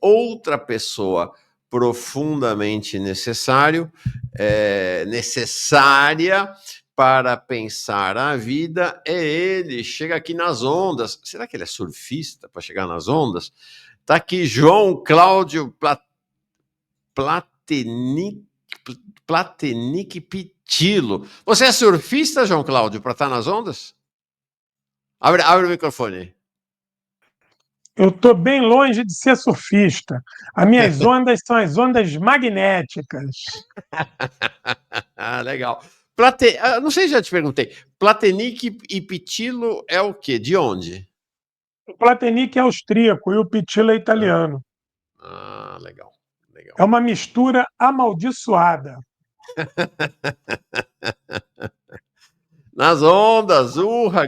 outra pessoa profundamente necessária para pensar a vida é ele. Chega aqui nas ondas. Será que ele é surfista para chegar nas ondas? Tá aqui João Cláudio Platenic Pitilo. Você é surfista, João Cláudio, para estar nas ondas? Abre o microfone. Eu estou bem longe de ser surfista. As minhas ondas são as ondas magnéticas. Legal. Não sei se já te perguntei. Platenic e Pitilo é o quê? De onde? O Platenic é austríaco e o Pitilo é italiano. Legal. É uma mistura amaldiçoada. Nas ondas,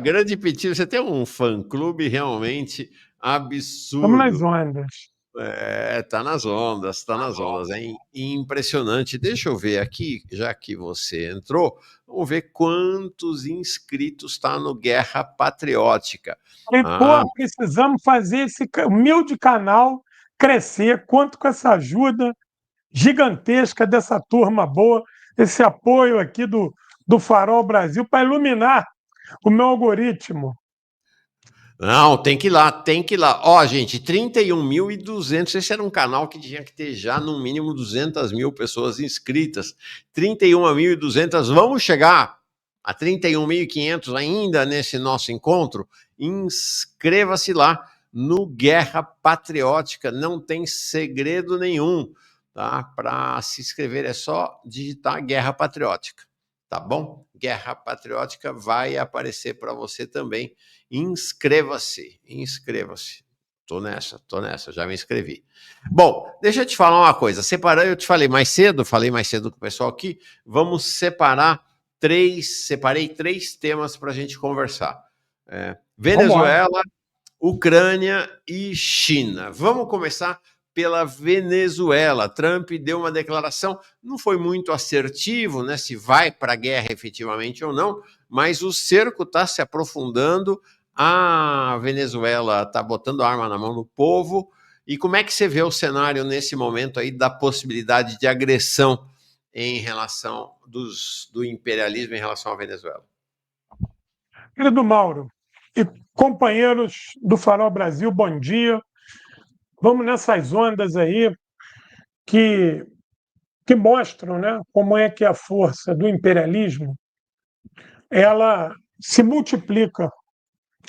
grande Pitilo. Você tem um fã-clube realmente absurdo. Vamos nas ondas. Tá nas ondas. É impressionante. Deixa eu ver aqui, já que você entrou, vamos ver quantos inscritos está no Guerra Patriótica. Precisamos fazer esse humilde canal crescer. Conto com essa ajuda gigantesca dessa turma boa, esse apoio aqui do Farol Brasil para iluminar o meu algoritmo. Não, tem que ir lá. Ó, gente, 31.200. Esse era um canal que tinha que ter já no mínimo 200 mil pessoas inscritas. 31.200. Vamos chegar a 31.500 ainda nesse nosso encontro? Inscreva-se lá no Guerra Patriótica. Não tem segredo nenhum, tá? Para se inscrever é só digitar Guerra Patriótica, tá bom? Guerra Patriótica vai aparecer para você também. Inscreva-se. Tô nessa, já me inscrevi. Bom, deixa eu te falar uma coisa. Eu te falei mais cedo com o pessoal aqui. Vamos separei três temas para a gente conversar. Venezuela, Ucrânia e China. Vamos começar pela Venezuela. Trump deu uma declaração, não foi muito assertivo, né, se vai para a guerra efetivamente ou não, mas o cerco está se aprofundando, a Venezuela está botando a arma na mão do povo. E como é que você vê o cenário nesse momento aí da possibilidade de agressão em relação do imperialismo em relação à Venezuela? Querido Mauro e companheiros do Farol Brasil, bom dia. Vamos nessas ondas aí que mostram, né, como é que a força do imperialismo ela se multiplica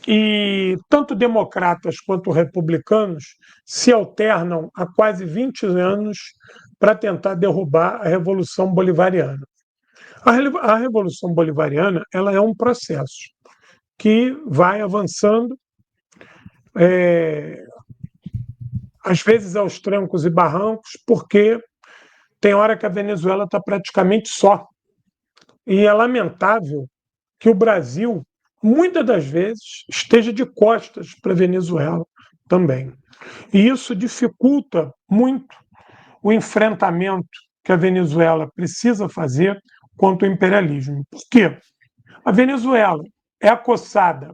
e tanto democratas quanto republicanos se alternam há quase 20 anos para tentar derrubar a Revolução Bolivariana. A Revolução Bolivariana ela é um processo que vai avançando, às vezes aos trancos e barrancos, porque tem hora que a Venezuela está praticamente só. E é lamentável que o Brasil, muitas das vezes, esteja de costas para a Venezuela também. E isso dificulta muito o enfrentamento que a Venezuela precisa fazer contra o imperialismo. Por quê? A Venezuela é acossada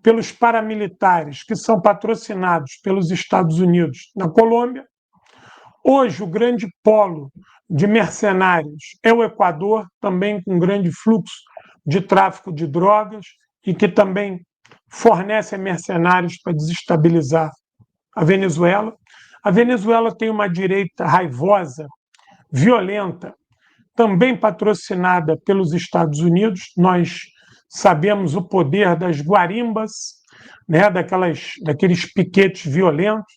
pelos paramilitares que são patrocinados pelos Estados Unidos na Colômbia. Hoje, o grande polo de mercenários é o Equador, também com grande fluxo de tráfico de drogas e que também fornece mercenários para desestabilizar a Venezuela. A Venezuela tem uma direita raivosa, violenta, também patrocinada pelos Estados Unidos. Nós sabemos o poder das guarimbas, né, daqueles piquetes violentos.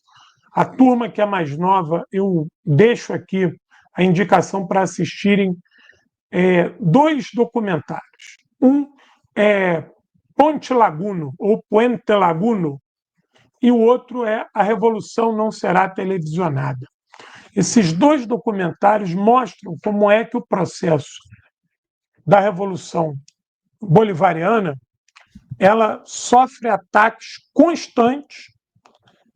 A turma que é mais nova, eu deixo aqui a indicação para assistirem dois documentários. Um é Ponte Laguno, ou Puente Laguno, e o outro é A Revolução Não Será Televisionada. Esses dois documentários mostram como é que o processo da Revolução Bolivariana ela sofre ataques constantes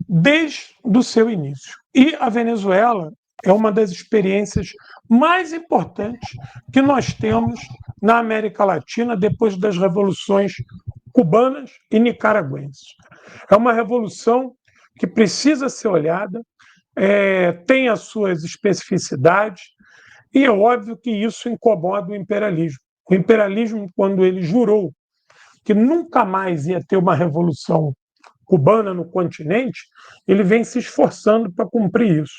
desde o seu início. E a Venezuela é uma das experiências mais importantes que nós temos na América Latina depois das revoluções cubanas e nicaragüenses. É uma revolução que precisa ser olhada, tem as suas especificidades, e é óbvio que isso incomoda o imperialismo. O imperialismo, quando ele jurou que nunca mais ia ter uma revolução cubana no continente, ele vem se esforçando para cumprir isso.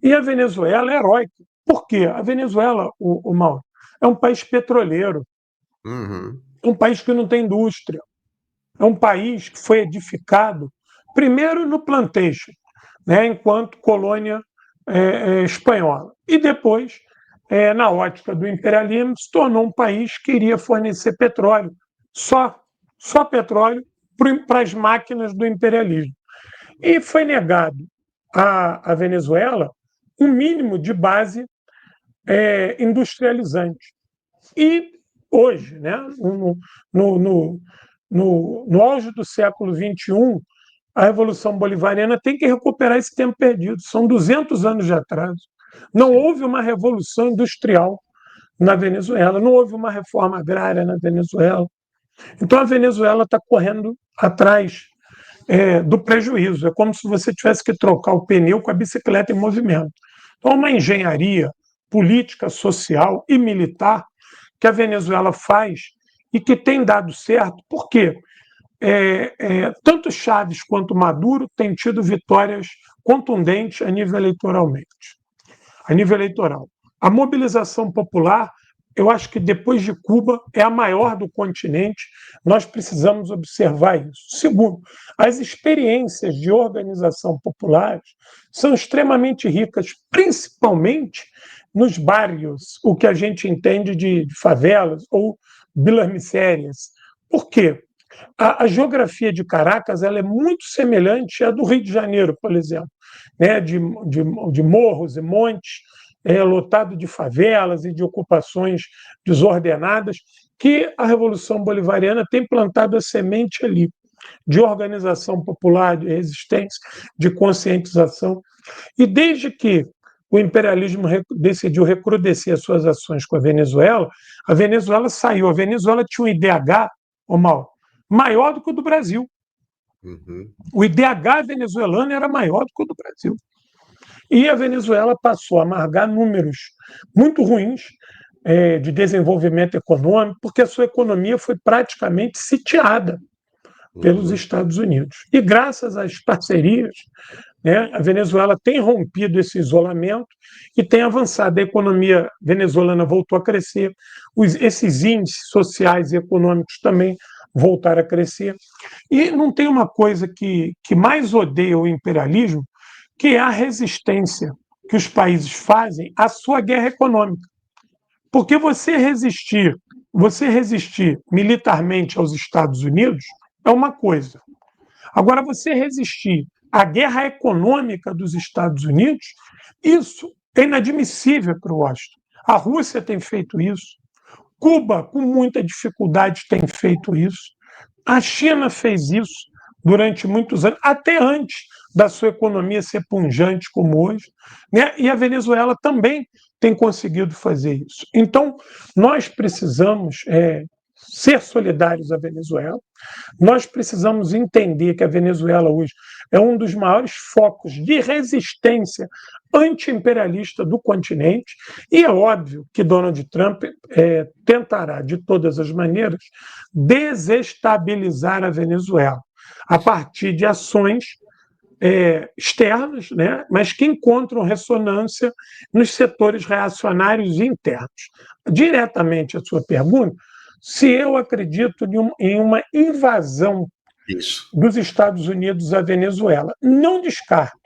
E a Venezuela é heróica. Por quê? A Venezuela, o Mauro, é um país petroleiro, é um país que não tem indústria, é um país que foi edificado primeiro no plantation, né, enquanto colônia espanhola, e depois, na ótica do imperialismo, se tornou um país que iria fornecer petróleo, só petróleo para as máquinas do imperialismo. E foi negado à Venezuela um mínimo de base industrializante. E hoje, né, no auge do século XXI, a Revolução Bolivariana tem que recuperar esse tempo perdido. São 200 anos de atraso. Não houve uma revolução industrial na Venezuela, não houve uma reforma agrária na Venezuela. Então a Venezuela está correndo atrás do prejuízo. É como se você tivesse que trocar o pneu com a bicicleta em movimento. Então, uma engenharia política, social e militar que a Venezuela faz e que tem dado certo, por quê? Tanto Chaves quanto Maduro têm tido vitórias contundentes a nível eleitoral. A mobilização popular, eu acho que depois de Cuba é a maior do continente, nós precisamos observar isso. Segundo, as experiências de organização populares são extremamente ricas, principalmente nos bairros, o que a gente entende de favelas ou bilarmicérias. Por quê? A geografia de Caracas ela é muito semelhante à do Rio de Janeiro, por exemplo, né? de morros e montes, lotado de favelas e de ocupações desordenadas, que a Revolução Bolivariana tem plantado a semente ali, de organização popular, de resistência, de conscientização. E desde que o imperialismo decidiu recrudescer as suas ações com a Venezuela saiu. A Venezuela tinha um IDH, maior do que o do Brasil. O IDH venezuelano era maior do que o do Brasil. E a Venezuela passou a amargar números muito ruins de desenvolvimento econômico, porque a sua economia foi praticamente sitiada pelos Estados Unidos. E graças às parcerias, né, a Venezuela tem rompido esse isolamento e tem avançado. A economia venezuelana voltou a crescer, esses índices sociais e econômicos também voltaram a crescer. E não tem uma coisa que mais odeia o imperialismo, que é a resistência que os países fazem à sua guerra econômica. Porque você resistir militarmente aos Estados Unidos é uma coisa. Agora, você resistir à guerra econômica dos Estados Unidos, isso é inadmissível para o Washington. A Rússia tem feito isso, Cuba, com muita dificuldade, tem feito isso, a China fez isso durante muitos anos, até antes da sua economia ser pujante como hoje, né? E a Venezuela também tem conseguido fazer isso. Então, nós precisamos ser solidários à Venezuela, nós precisamos entender que a Venezuela hoje é um dos maiores focos de resistência anti-imperialista do continente, e é óbvio que Donald Trump tentará, de todas as maneiras, desestabilizar a Venezuela a partir de ações externas, né, mas que encontram ressonância nos setores reacionários internos. Diretamente a sua pergunta, se eu acredito em uma invasão dos Estados Unidos à Venezuela. Não descarto.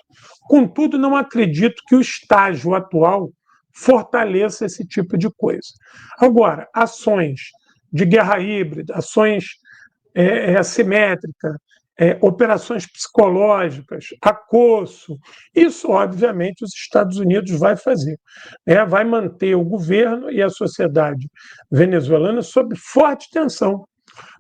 Contudo, não acredito que o estágio atual fortaleça esse tipo de coisa. Agora, ações de guerra híbrida, ações assimétricas, operações psicológicas, acosso, isso, obviamente, os Estados Unidos vai fazer. Vai manter o governo e a sociedade venezuelana sob forte tensão,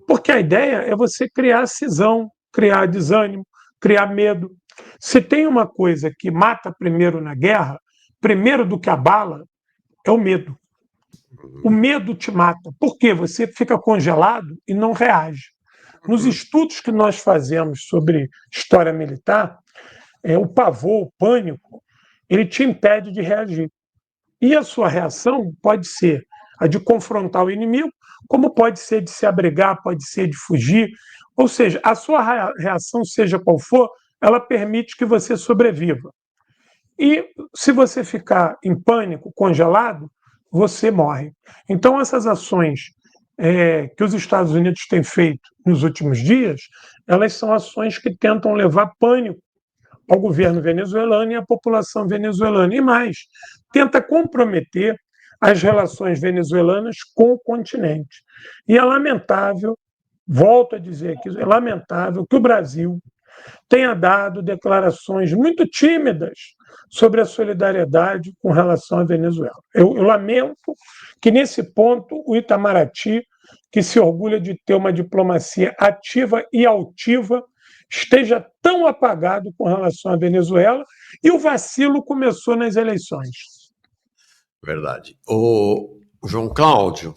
porque a ideia é você criar cisão, criar desânimo, criar medo. Se tem uma coisa que mata primeiro na guerra, primeiro do que a bala, é o medo. O medo te mata. Por quê? Você fica congelado e não reage. Nos estudos que nós fazemos sobre história militar, o pavor, o pânico, ele te impede de reagir. E a sua reação pode ser a de confrontar o inimigo, como pode ser de se abrigar, pode ser de fugir. Ou seja, a sua reação, seja qual for, ela permite que você sobreviva. E se você ficar em pânico, congelado, você morre. Então, essas ações que os Estados Unidos têm feito nos últimos dias, elas são ações que tentam levar pânico ao governo venezuelano e à população venezuelana. E mais, tenta comprometer as relações venezuelanas com o continente. E é lamentável, volto a dizer aqui, é lamentável que o Brasil tenha dado declarações muito tímidas sobre a solidariedade com relação à Venezuela. Eu lamento que, nesse ponto, o Itamaraty, que se orgulha de ter uma diplomacia ativa e altiva, esteja tão apagado com relação à Venezuela, e o vacilo começou nas eleições. Verdade. O João Cláudio,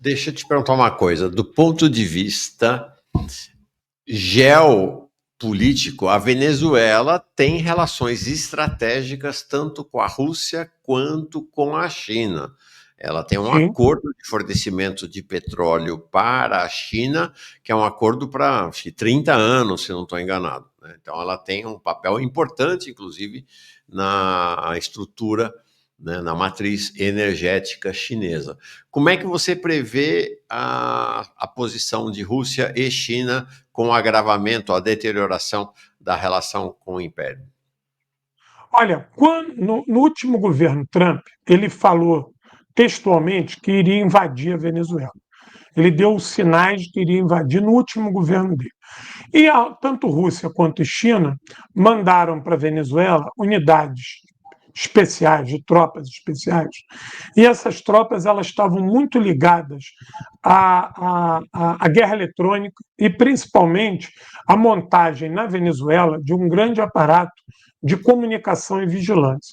deixa eu te perguntar uma coisa. Do ponto de vista geopolítico, a Venezuela tem relações estratégicas tanto com a Rússia quanto com a China. Ela tem um Sim. acordo de fornecimento de petróleo para a China, que é um acordo para 30 anos, se não estou enganado. Então, ela tem um papel importante, inclusive, na estrutura, na matriz energética chinesa. Como é que você prevê a posição de Rússia e China com o agravamento, a deterioração da relação com o Império? Olha, no último governo Trump, ele falou textualmente que iria invadir a Venezuela. Ele deu os sinais de que iria invadir no último governo dele. E tanto Rússia quanto China mandaram para a Venezuela unidades especiais, de tropas especiais, e essas tropas elas estavam muito ligadas à guerra eletrônica e principalmente à montagem na Venezuela de um grande aparato de comunicação e vigilância.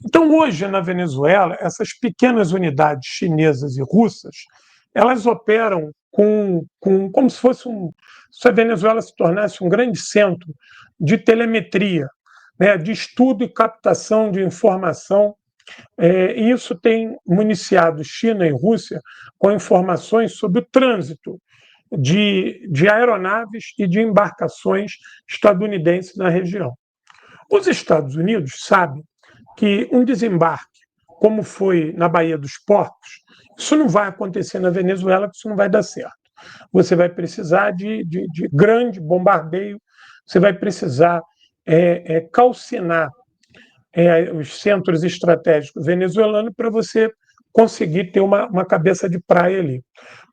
Então, hoje, na Venezuela, essas pequenas unidades chinesas e russas, elas operam como se fosse se a Venezuela se tornasse um grande centro de telemetria, né, de estudo e captação de informação. E isso tem municiado China e Rússia com informações sobre o trânsito de aeronaves e de embarcações estadunidenses na região. Os Estados Unidos sabem que um desembarque, como foi na Baía dos Porcos, isso não vai acontecer na Venezuela, que isso não vai dar certo. Você vai precisar de grande bombardeio, você vai precisar calcinar os centros estratégicos venezuelanos para você conseguir ter uma cabeça de praia ali.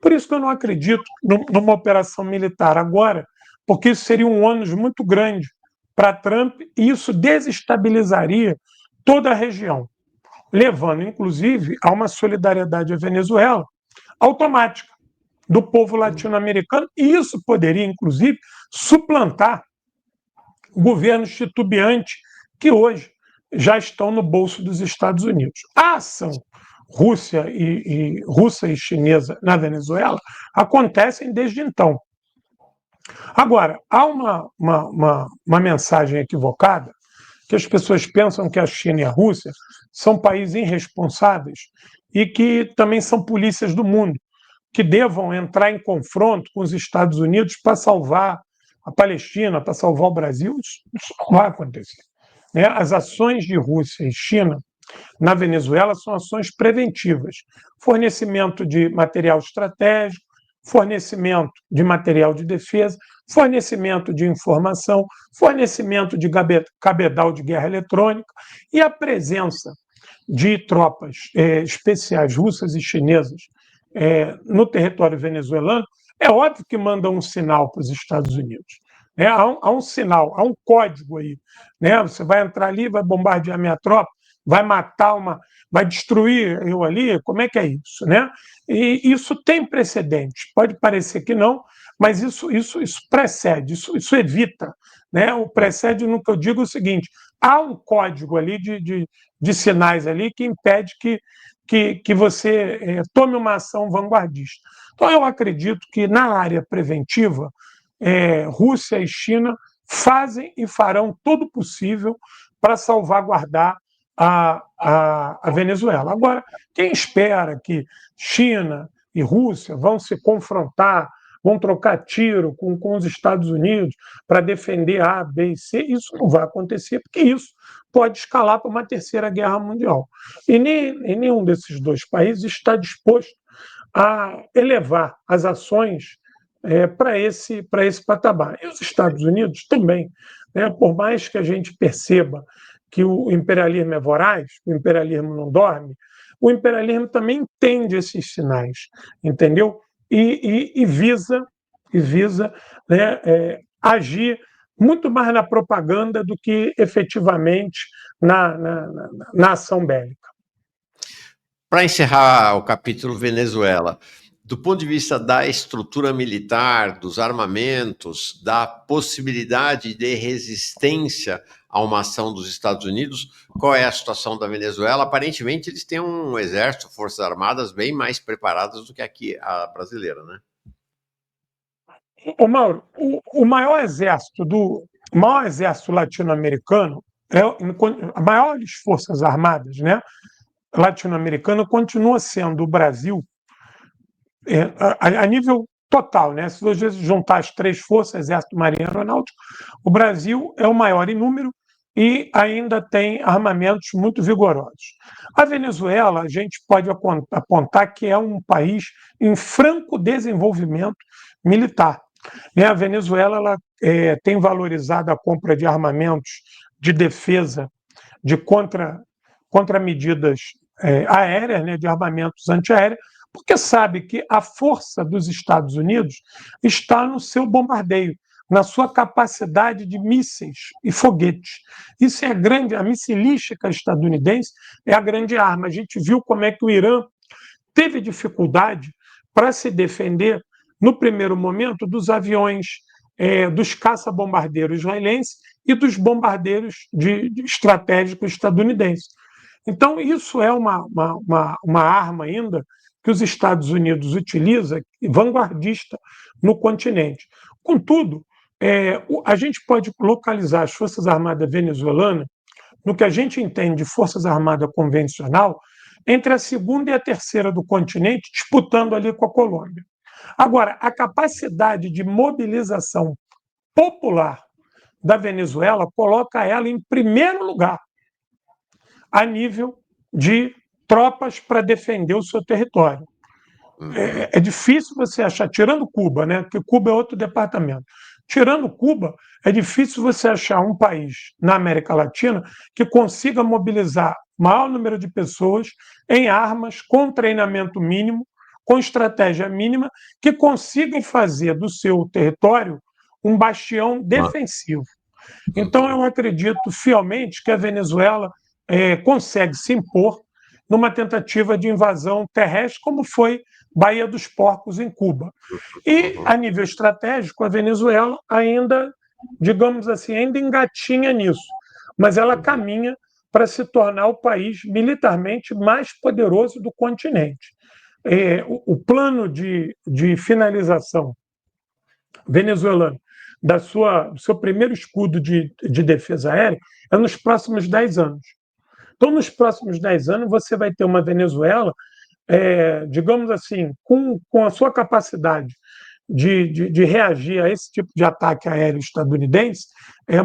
Por isso que eu não acredito numa operação militar agora, porque isso seria um ônus muito grande para Trump e isso desestabilizaria toda a região, levando, inclusive, a uma solidariedade à Venezuela automática do povo latino-americano, e isso poderia, inclusive, suplantar governos titubeantes que hoje já estão no bolso dos Estados Unidos. A ação russa e chinesa na Venezuela acontecem desde então. Agora, há uma mensagem equivocada que as pessoas pensam que a China e a Rússia são países irresponsáveis e que também são polícias do mundo, que devam entrar em confronto com os Estados Unidos para salvar a Palestina, para salvar o Brasil. Isso não vai acontecer. As ações de Rússia e China na Venezuela são ações preventivas. Fornecimento de material estratégico, fornecimento de material de defesa, fornecimento de informação, fornecimento de cabedal de guerra eletrônica e a presença de tropas especiais russas e chinesas no território venezuelano, é óbvio que manda um sinal para os Estados Unidos. Há um sinal, há um código aí. Você vai entrar ali, vai bombardear minha tropa, vai matar vai destruir eu ali, como é que é isso? E isso tem precedente. Pode parecer que não, mas isso precede, isso evita. O precede no que eu digo é o seguinte: há um código ali de sinais ali que impede que você tome uma ação vanguardista. Então, eu acredito que na área preventiva, Rússia e China fazem e farão todo o possível para salvaguardar a Venezuela. Agora, quem espera que China e Rússia vão se confrontar, vão trocar tiro com os Estados Unidos para defender A, B e C, isso não vai acontecer, porque isso pode escalar para uma terceira guerra mundial. E nenhum desses dois países está disposto a elevar as ações para esse patamar. E os Estados Unidos também, né? Por mais que a gente perceba que o imperialismo é voraz, o imperialismo não dorme, o imperialismo também entende esses sinais, entendeu? E visa né, agir muito mais na propaganda do que efetivamente na ação bélica. Para encerrar o capítulo Venezuela, do ponto de vista da estrutura militar, dos armamentos, da possibilidade de resistência a uma ação dos Estados Unidos, qual é a situação da Venezuela? Aparentemente, eles têm um exército, forças armadas bem mais preparadas do que aqui a brasileira, né? Ô Mauro, o maior exército latino-americano, as maiores forças armadas, né, latino-americano continua sendo o Brasil a nível total, né? Se você juntar as três forças, Exército, Marinha e Aeronáutica, o Brasil é o maior em número e ainda tem armamentos muito vigorosos. A Venezuela, a gente pode apontar que é um país em franco desenvolvimento militar. A Venezuela ela, tem valorizado a compra de armamentos de defesa, de contramedidas aéreas, né, de armamentos antiaéreos, porque sabe que a força dos Estados Unidos está no seu bombardeio, na sua capacidade de mísseis e foguetes. Isso é grande, a missilística estadunidense é a grande arma. A gente viu como é que o Irã teve dificuldade para se defender, no primeiro momento, dos aviões, dos caça-bombardeiros israelenses e dos bombardeiros estratégicos estadunidenses. Então, isso é uma arma ainda que os Estados Unidos utiliza, vanguardista no continente. Contudo, a gente pode localizar as Forças Armadas venezuelanas no que a gente entende de Forças Armadas convencional entre a segunda e a terceira do continente, disputando ali com a Colômbia. Agora, a capacidade de mobilização popular da Venezuela coloca ela em primeiro lugar a nível de tropas para defender o seu território. É difícil você achar, tirando Cuba, né? Porque Cuba é outro departamento. Tirando Cuba, é difícil você achar um país na América Latina que consiga mobilizar maior número de pessoas em armas, com treinamento mínimo, com estratégia mínima, que consigam fazer do seu território um bastião defensivo. Então, eu acredito fielmente que a Venezuela consegue se impor numa tentativa de invasão terrestre, como foi Baía dos Porcos, em Cuba. E, a nível estratégico, a Venezuela ainda, digamos assim, ainda engatinha nisso, mas ela caminha para se tornar o país militarmente mais poderoso do continente. O plano de finalização venezuelano do seu primeiro escudo de defesa aérea é nos próximos 10 anos. Então, nos próximos 10 anos, você vai ter uma Venezuela, digamos assim, com a sua capacidade de reagir a esse tipo de ataque aéreo estadunidense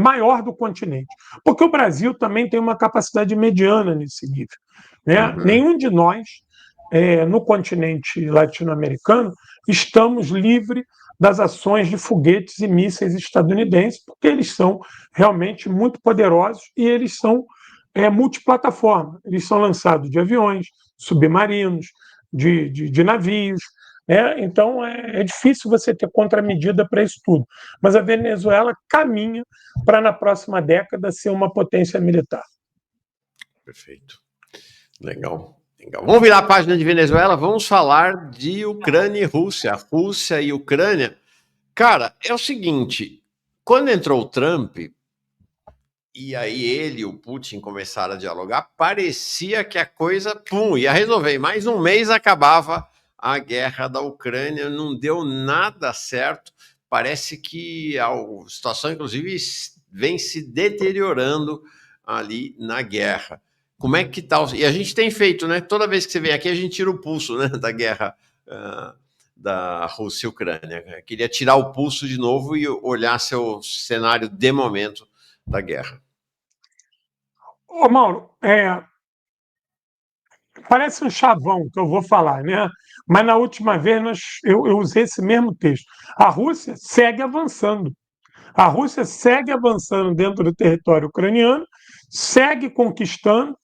maior do continente. Porque o Brasil também tem uma capacidade mediana nesse nível. Né? Nenhum de nós, no continente latino-americano, estamos livres das ações de foguetes e mísseis estadunidenses, porque eles são realmente muito poderosos e eles são multiplataforma. Eles são lançados de aviões, submarinos, de navios. Então, é difícil você ter contramedida para isso tudo. Mas a Venezuela caminha para, na próxima década, ser uma potência militar. Perfeito. Legal. Vamos virar a página de Venezuela, vamos falar de Ucrânia e Rússia. Rússia e Ucrânia. Cara, é o seguinte, quando entrou o Trump, e aí ele e o Putin começaram a dialogar, parecia que a coisa, ia resolver. Em mais um mês acabava a guerra da Ucrânia, não deu nada certo. parece que a situação, inclusive, vem se deteriorando ali na guerra. Como é que está? E a gente tem feito, né? Toda vez que você vem aqui, a gente tira o pulso, né, da guerra da Rússia e Ucrânia. Eu queria tirar o pulso de novo e olhar seu cenário de momento da guerra. Ô, Mauro, parece um chavão que eu vou falar, né? Mas na última vez eu usei esse mesmo texto. A Rússia segue avançando. A Rússia segue avançando dentro do território ucraniano, segue conquistando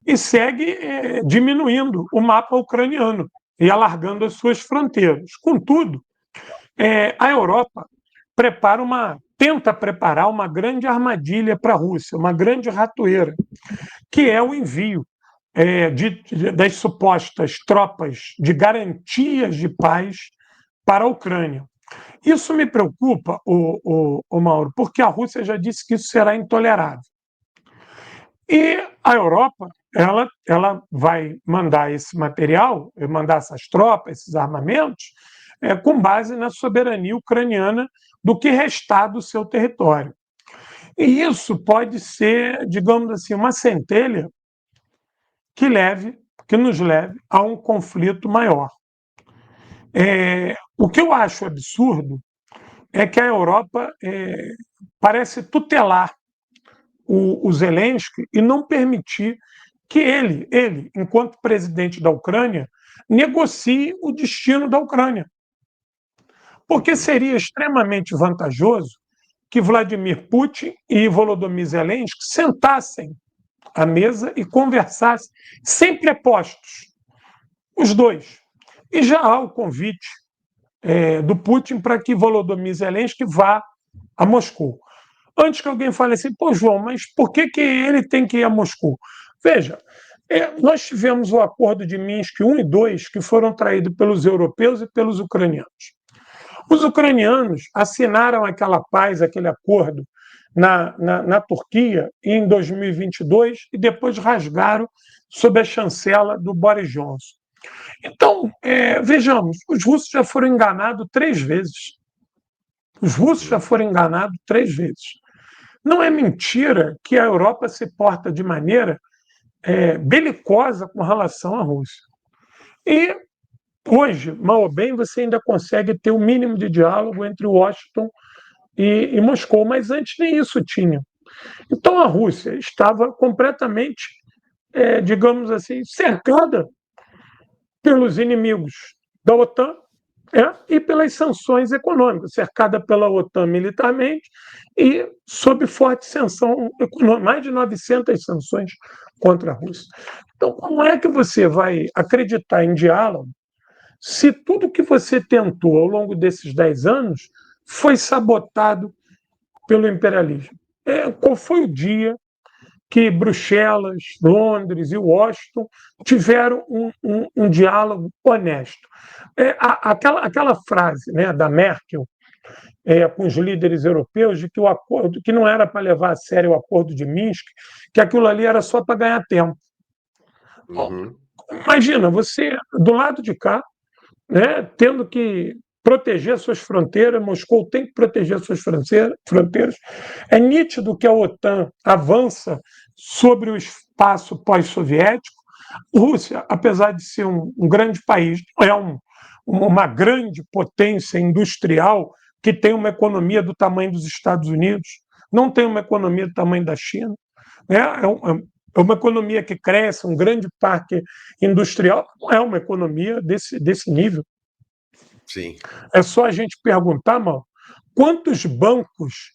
e segue diminuindo o mapa ucraniano e alargando as suas fronteiras. Contudo, a Europa tenta preparar uma grande armadilha para a Rússia, uma grande ratoeira, que é o envio das supostas tropas de garantias de paz para a Ucrânia. Isso me preocupa, o Mauro, porque a Rússia já disse que isso será intolerável. E a Europa, ela vai mandar esse material, mandar essas tropas, esses armamentos, com base na soberania ucraniana do que restar do seu território. E isso pode ser, digamos assim, uma centelha que nos leve a um conflito maior. O que eu acho absurdo é que a Europa parece tutelar o Zelensky e não permitir que ele, enquanto presidente da Ucrânia, negocie o destino da Ucrânia. Porque seria extremamente vantajoso que Vladimir Putin e Volodymyr Zelensky sentassem à mesa e conversassem sem prepostos, os dois. E já há o convite do Putin para que Volodymyr Zelensky vá a Moscou. Antes que alguém fale assim, pô, João, mas por que ele tem que ir a Moscou? Veja, nós tivemos o acordo de Minsk I e II, que foram traídos pelos europeus e pelos ucranianos. Os ucranianos assinaram aquela paz, aquele acordo na Turquia em 2022 e depois rasgaram sob a chancela do Boris Johnson. Então, vejamos, os russos já foram enganados 3 vezes. Os russos já foram enganados 3 vezes. Não é mentira que a Europa se porta de maneira belicosa com relação à Rússia. E hoje, mal ou bem, você ainda consegue ter o mínimo de diálogo entre Washington e Moscou, mas antes nem isso tinha. Então a Rússia estava completamente, digamos assim, cercada pelos inimigos da OTAN e pelas sanções econômicas, cercada pela OTAN militarmente e sob forte sanção econômica, mais de 900 sanções contra a Rússia. Então, como é que você vai acreditar em diálogo se tudo que você tentou ao longo desses 10 anos foi sabotado pelo imperialismo? Qual foi o dia que Bruxelas, Londres e Washington tiveram um diálogo honesto? Aquela frase, né, da Merkel com os líderes europeus de que o acordo, que não era para levar a sério o acordo de Minsk, que aquilo ali era só para ganhar tempo. Uhum. Imagina, você do lado de cá, né, tendo que proteger suas fronteiras, Moscou tem que proteger suas fronteiras. É nítido que a OTAN avança sobre o espaço pós-soviético. Rússia, apesar de ser um grande país, não é uma grande potência industrial que tem uma economia do tamanho dos Estados Unidos, não tem uma economia do tamanho da China. É uma economia que cresce, um grande parque industrial, não é uma economia desse nível. Sim. É só a gente perguntar, mal, quantos bancos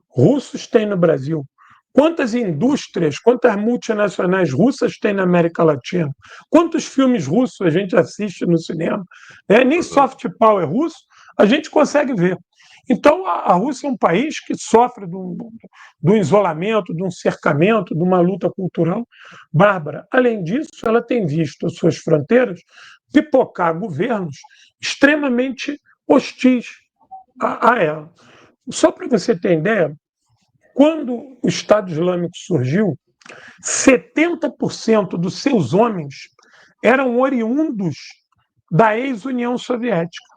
russos tem no Brasil? Quantas indústrias, quantas multinacionais russas tem na América Latina? Quantos filmes russos a gente assiste no cinema? Nem soft power russo a gente consegue ver. Então, a Rússia é um país que sofre do isolamento, de um cercamento, de uma luta cultural bárbara. Além disso, ela tem visto as suas fronteiras pipocar governos extremamente hostis a ela. Só para você ter ideia, quando o Estado Islâmico surgiu, 70% dos seus homens eram oriundos da ex-União Soviética.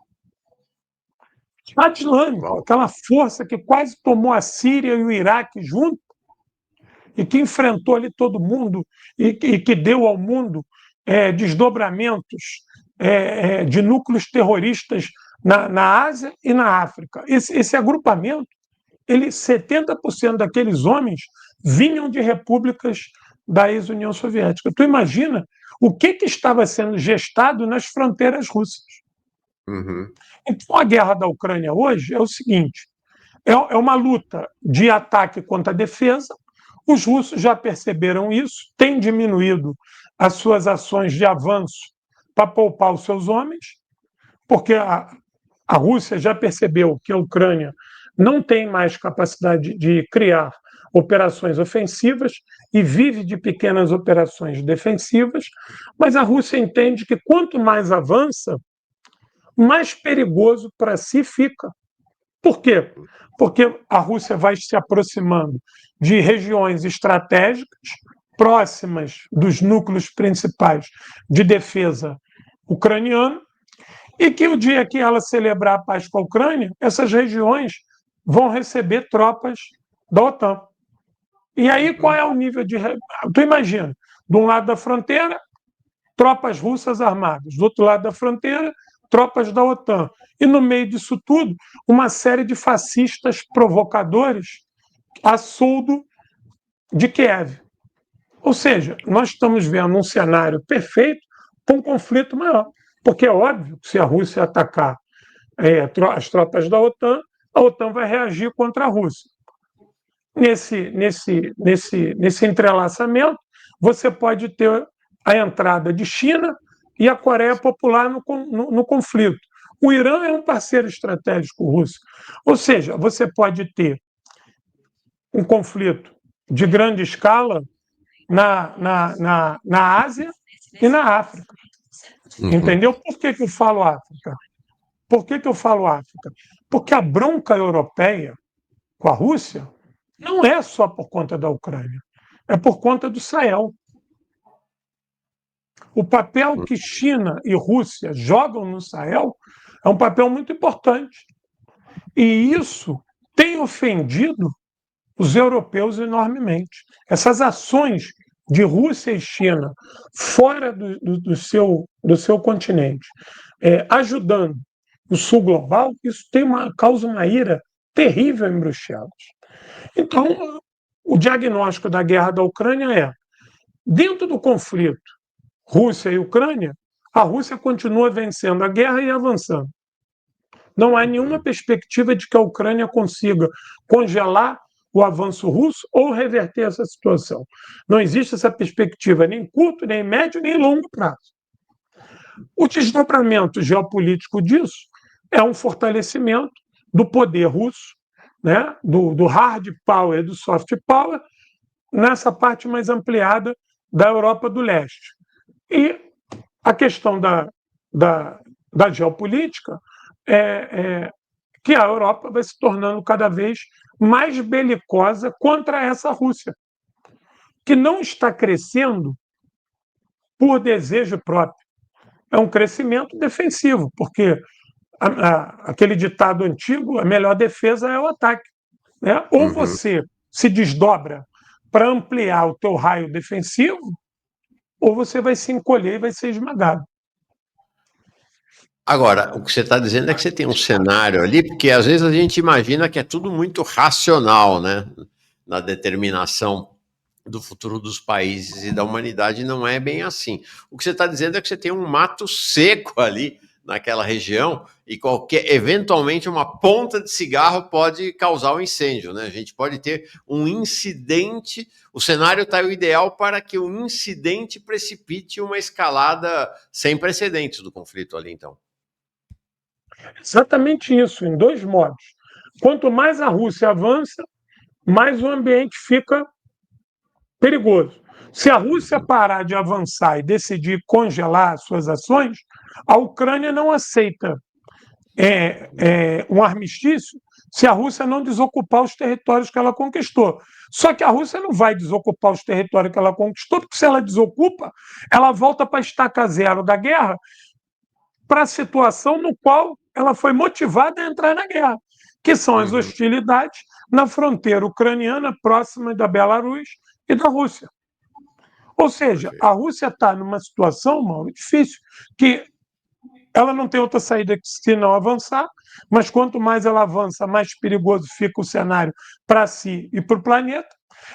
Estado Islâmico, Uau. aquela força que quase tomou a Síria e o Iraque junto, e que enfrentou ali todo mundo, e que deu ao mundo desdobramentos de núcleos terroristas na Ásia e na África. Esse agrupamento, 70% daqueles homens vinham de repúblicas da ex-União Soviética. Tu imagina o que estava sendo gestado nas fronteiras russas. Uhum. Então, a guerra da Ucrânia hoje é o seguinte: é uma luta de ataque contra a defesa. Os russos já perceberam isso, têm diminuído as suas ações de avanço para poupar os seus homens, porque a Rússia já percebeu que a Ucrânia não tem mais capacidade de criar operações ofensivas e vive de pequenas operações defensivas, mas a Rússia entende que quanto mais avança, mais perigoso para si fica. Por quê? Porque a Rússia vai se aproximando de regiões estratégicas próximas dos núcleos principais de defesa ucraniano, e que o dia que ela celebrar a paz com a Ucrânia, essas regiões vão receber tropas da OTAN. E aí qual é o nível de... Tu imagina, de um lado da fronteira, tropas russas armadas, do outro lado da fronteira, tropas da OTAN. E no meio disso tudo, uma série de fascistas provocadores a soldo de Kiev. Ou seja, nós estamos vendo um cenário perfeito para um conflito maior. Porque é óbvio que se a Rússia atacar as tropas da OTAN, a OTAN vai reagir contra a Rússia. Nesse entrelaçamento, você pode ter a entrada de China e a Coreia Popular no conflito. O Irã é um parceiro estratégico russo. Ou seja, você pode ter um conflito de grande escala na Ásia e na África. Uhum. Entendeu? Por que eu falo África? Por que eu falo África? Porque a bronca europeia com a Rússia não é só por conta da Ucrânia, é por conta do Sahel. O papel que China e Rússia jogam no Sahel é um papel muito importante. E isso tem ofendido os europeus enormemente. Essas ações de Rússia e China fora do seu continente, ajudando o sul global, isso causa uma ira terrível em Bruxelas. Então, o diagnóstico da guerra da Ucrânia é: dentro do conflito Rússia e Ucrânia, a Rússia continua vencendo a guerra e avançando. Não há nenhuma perspectiva de que a Ucrânia consiga congelar o avanço russo ou reverter essa situação. Não existe essa perspectiva nem curto, nem médio, nem longo prazo. O desdobramento geopolítico disso é um fortalecimento do poder russo, né, do hard power e do soft power, nessa parte mais ampliada da Europa do Leste. E a questão da geopolítica é que a Europa vai se tornando cada vez mais belicosa contra essa Rússia, que não está crescendo por desejo próprio. É um crescimento defensivo, porque aquele ditado antigo, a melhor defesa é o ataque. Né? Ou você se desdobra para ampliar o teu raio defensivo, ou você vai se encolher e vai ser esmagado. Agora, o que você está dizendo é que você tem um cenário ali, porque às vezes a gente imagina que é tudo muito racional, né? Na determinação do futuro dos países e da humanidade, não é bem assim. O que você está dizendo é que você tem um mato seco ali naquela região e eventualmente uma ponta de cigarro pode causar um incêndio, né? A gente pode ter um incidente, o cenário está o ideal para que o incidente precipite uma escalada sem precedentes do conflito ali, então. Exatamente isso, em dois modos. Quanto mais a Rússia avança, mais o ambiente fica perigoso. Se a Rússia parar de avançar e decidir congelar suas ações, a Ucrânia não aceita um armistício se a Rússia não desocupar os territórios que ela conquistou. Só que a Rússia não vai desocupar os territórios que ela conquistou, porque se ela desocupa, ela volta para a estaca zero da guerra, para a situação no qual ela foi motivada a entrar na guerra, que são as hostilidades na fronteira ucraniana próxima da Belarus e da Rússia. Ou seja, a Rússia está numa situação, Mauro, difícil, que ela não tem outra saída que se não avançar, mas quanto mais ela avança, mais perigoso fica o cenário para si e para o planeta.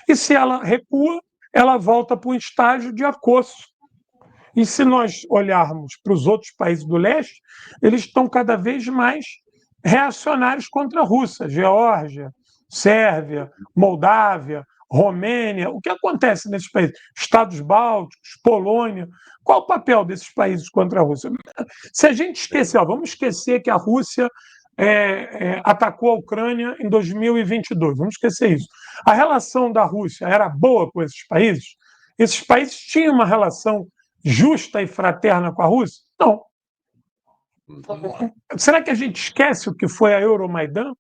E se ela recua, ela volta para um estágio de acosso. E se nós olharmos para os outros países do leste, eles estão cada vez mais reacionários contra a Rússia. Geórgia, Sérvia, Moldávia, Romênia. O que acontece nesses países? Estados bálticos, Polônia. Qual o papel desses países contra a Rússia? Se a gente esquecer, vamos esquecer que a Rússia atacou a Ucrânia em 2022, vamos esquecer isso. A relação da Rússia era boa com esses países? Esses países tinham uma relação justa e fraterna com a Rússia? Não. Será que a gente esquece o que foi a Euromaidan?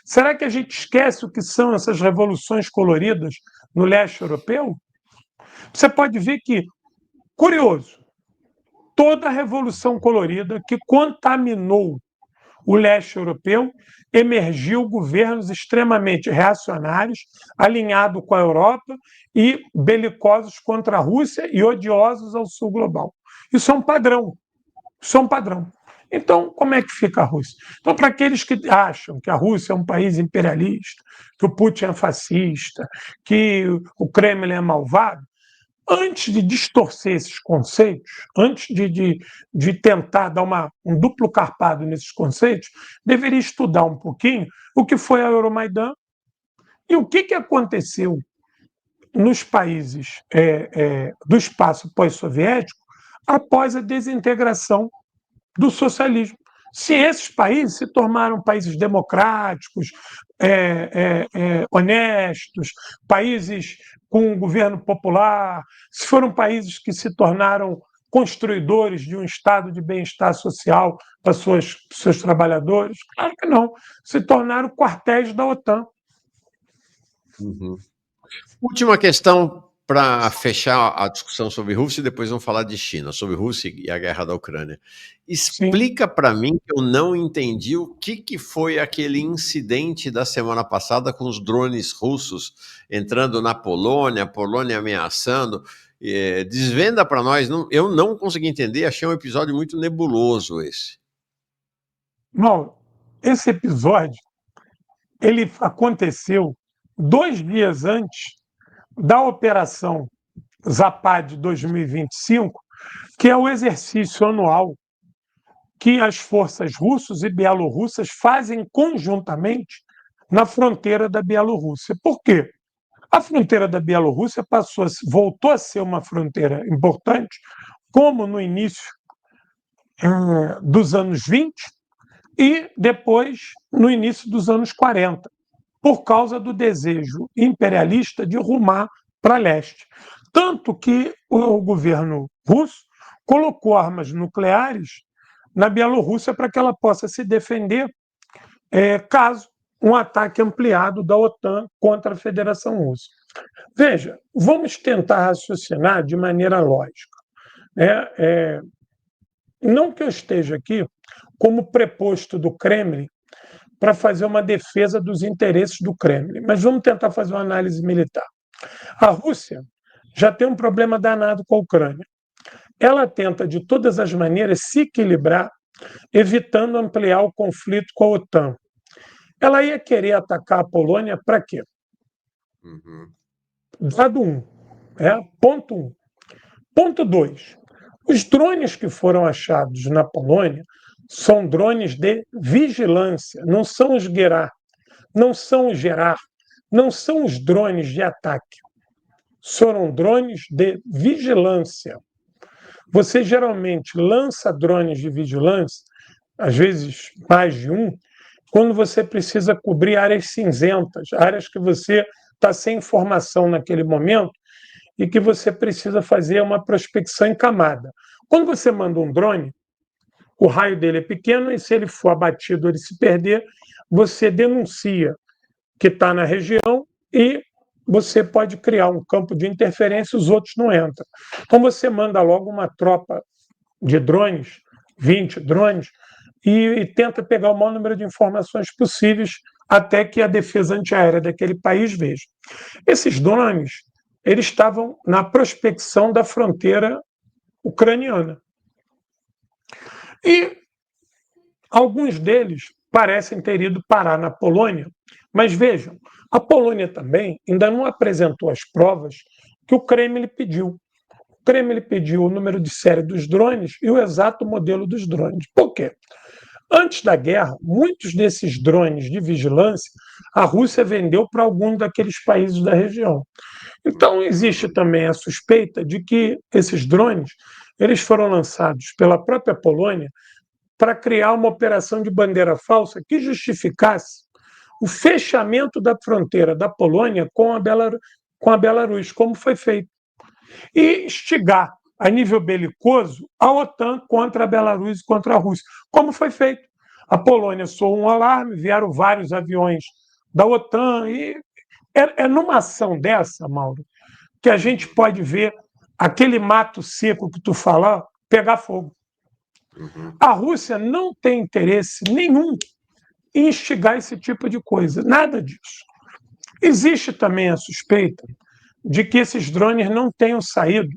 Será que a gente esquece o que são essas revoluções coloridas no leste europeu? Você pode ver que, curioso, toda a revolução colorida que contaminou o leste europeu emergiu governos extremamente reacionários, alinhados com a Europa e belicosos contra a Rússia e odiosos ao sul global. Isso é um padrão. Isso é um padrão. Então, como é que fica a Rússia? Então, para aqueles que acham que a Rússia é um país imperialista, que o Putin é fascista, que o Kremlin é malvado, antes de distorcer esses conceitos, antes de tentar dar um duplo carpado nesses conceitos, deveria estudar um pouquinho o que foi a Euromaidan e o que aconteceu nos países do espaço pós-soviético após a desintegração do socialismo. Se esses países se tornaram países democráticos, honestos, países com um governo popular, se foram países que se tornaram construidores de um estado de bem-estar social para seus trabalhadores, claro que não. Se tornaram quartéis da OTAN. Última questão para fechar a discussão sobre Rússia e depois vamos falar de China, sobre Rússia e a guerra da Ucrânia. Explica para mim, que eu não entendi o que foi aquele incidente da semana passada com os drones russos entrando na Polônia, a Polônia ameaçando. Desvenda para nós, eu não consegui entender, achei um episódio muito nebuloso esse. Não, esse episódio ele aconteceu 2 dias antes da Operação Zapad 2025, que é o exercício anual que as forças russas e bielorrussas fazem conjuntamente na fronteira da Bielorrússia. Por quê? A fronteira da Bielorrússia voltou a ser uma fronteira importante, como no início dos anos 20 e depois no início dos anos 40, por causa do desejo imperialista de rumar para leste. Tanto que o governo russo colocou armas nucleares na Bielorrússia para que ela possa se defender caso um ataque ampliado da OTAN contra a Federação Russa. Veja, vamos tentar raciocinar de maneira lógica. Não que eu esteja aqui como preposto do Kremlin para fazer uma defesa dos interesses do Kremlin, mas vamos tentar fazer uma análise militar. A Rússia já tem um problema danado com a Ucrânia. Ela tenta, de todas as maneiras, se equilibrar, evitando ampliar o conflito com a OTAN. Ela ia querer atacar a Polônia para quê? Dado 1. Ponto 1. Ponto 2. Os drones que foram achados na Polônia são drones de vigilância, não são os Gerard, não são os Gerard, não são os drones de ataque. Foram drones de vigilância. Você geralmente lança drones de vigilância, às vezes mais de um, quando você precisa cobrir áreas cinzentas, áreas que você está sem informação naquele momento e que você precisa fazer uma prospecção em camada. Quando você manda um drone, o raio dele é pequeno e se ele for abatido, ele se perder, você denuncia que está na região e você pode criar um campo de interferência e os outros não entram. Então você manda logo uma tropa de drones, 20 drones, e tenta pegar o maior número de informações possíveis até que a defesa antiaérea daquele país veja. Esses drones, eles estavam na prospecção da fronteira ucraniana. E alguns deles parecem ter ido parar na Polônia, mas vejam, a Polônia também ainda não apresentou as provas que o Kremlin pediu. O Kremlin pediu o número de série dos drones e o exato modelo dos drones. Por quê? Antes da guerra, muitos desses drones de vigilância a Rússia vendeu para alguns daqueles países da região. Então, existe também a suspeita de que esses drones eles foram lançados pela própria Polônia para criar uma operação de bandeira falsa que justificasse o fechamento da fronteira da Polônia com a Belarus, como foi feito, e instigar a nível belicoso a OTAN contra a Belarus e contra a Rússia, como foi feito. A Polônia soou um alarme, vieram vários aviões da OTAN, e é numa ação dessa, Mauro, que a gente pode ver aquele mato seco que tu fala pegar fogo. A Rússia não tem interesse nenhum em instigar esse tipo de coisa, nada disso. Existe também a suspeita de que esses drones não tenham saído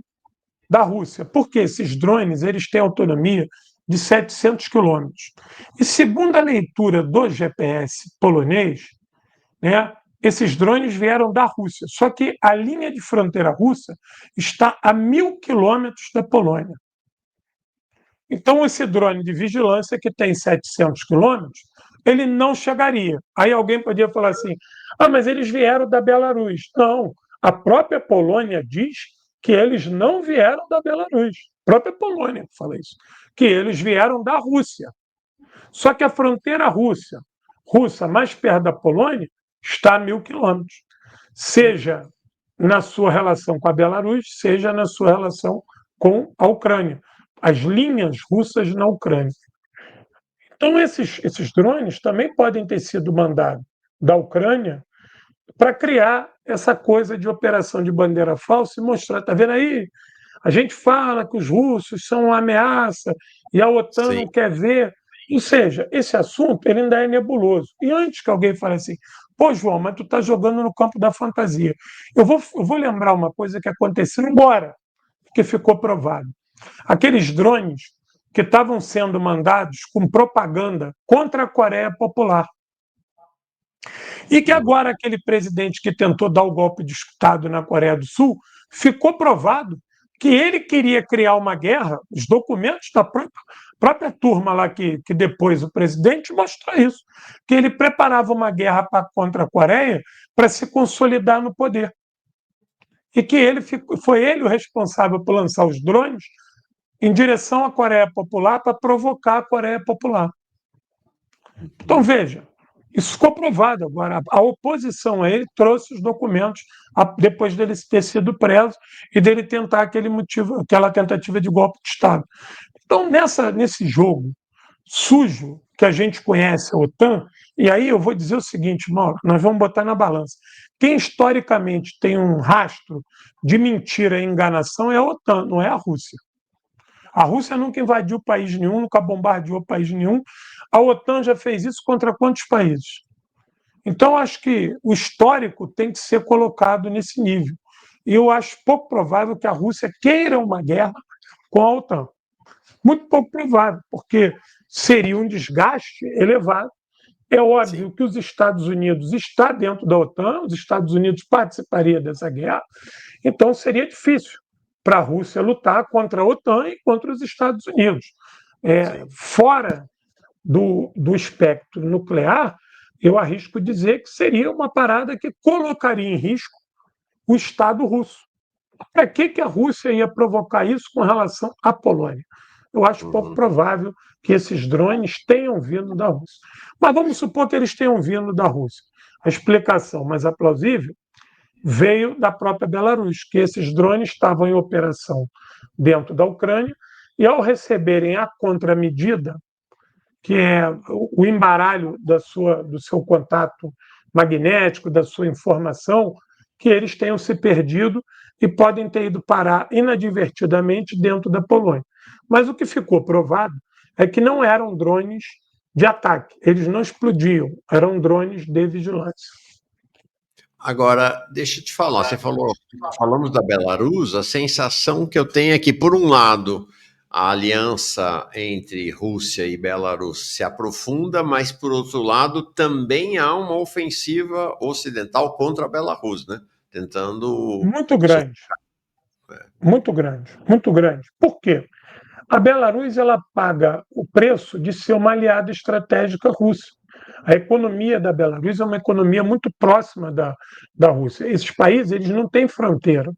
da Rússia, porque esses drones eles têm autonomia de 700 quilômetros. E segundo a leitura do GPS polonês, né, esses drones vieram da Rússia, só que a linha de fronteira russa está a 1.000 quilômetros da Polônia. Então, esse drone de vigilância, que tem 700 quilômetros, ele não chegaria. Aí alguém podia falar assim, mas eles vieram da Belarus. Não, a própria Polônia diz que eles não vieram da Belarus. A própria Polônia fala isso, que eles vieram da Rússia. Só que a fronteira russa mais perto da Polônia, está a 1.000 quilômetros. Seja na sua relação com a Belarus, seja na sua relação com a Ucrânia. As linhas russas na Ucrânia. Então, esses drones também podem ter sido mandados da Ucrânia para criar essa coisa de operação de bandeira falsa e mostrar, está vendo aí? A gente fala que os russos são uma ameaça e a OTAN não quer ver. Ou seja, esse assunto ele ainda é nebuloso. E antes que alguém fale assim, pô, João, mas tu está jogando no campo da fantasia. Eu vou lembrar uma coisa que aconteceu agora, que ficou provado. Aqueles drones que estavam sendo mandados com propaganda contra a Coreia Popular. E que agora aquele presidente que tentou dar o golpe de Estado na Coreia do Sul, ficou provado que ele queria criar uma guerra, os documentos da própria turma lá que depois o presidente mostra isso, que ele preparava uma guerra contra a Coreia para se consolidar no poder. E que foi ele o responsável por lançar os drones em direção à Coreia Popular para provocar a Coreia Popular. Então, veja, isso ficou provado agora. A oposição a ele trouxe os documentos depois dele ter sido preso e dele tentar aquela tentativa de golpe de Estado. Então, nesse jogo sujo que a gente conhece, a OTAN, e aí eu vou dizer o seguinte, Mauro, nós vamos botar na balança. Quem historicamente tem um rastro de mentira e enganação é a OTAN, não é a Rússia. A Rússia nunca invadiu país nenhum, nunca bombardeou país nenhum. A OTAN já fez isso contra quantos países? Então, acho que o histórico tem que ser colocado nesse nível. E eu acho pouco provável que a Rússia queira uma guerra com a OTAN. Muito pouco provável, porque seria um desgaste elevado. É óbvio que os Estados Unidos estão dentro da OTAN, os Estados Unidos participariam dessa guerra, então seria difícil para a Rússia lutar contra a OTAN e contra os Estados Unidos. Fora do espectro nuclear, eu arrisco dizer que seria uma parada que colocaria em risco o Estado russo. Para que a Rússia ia provocar isso com relação à Polônia? Eu acho pouco provável que esses drones tenham vindo da Rússia. Mas vamos supor que eles tenham vindo da Rússia. A explicação mais plausível veio da própria Belarus, que esses drones estavam em operação dentro da Ucrânia e, ao receberem a contramedida, que é o embaralho do seu contato magnético, da sua informação, que eles tenham se perdido e podem ter ido parar inadvertidamente dentro da Polônia. Mas o que ficou provado é que não eram drones de ataque, eles não explodiam, eram drones de vigilância. Agora, deixa eu te falar, falamos da Belarus, a sensação que eu tenho é que, por um lado, a aliança entre Rússia e Belarus se aprofunda, mas, por outro lado, também há uma ofensiva ocidental contra a Belarus, né? Tentando... Muito grande, muito grande, muito grande. Por quê? A Belarus ela paga o preço de ser uma aliada estratégica russa. A economia da Belarus é uma economia muito próxima da Rússia. Esses países eles não têm fronteira.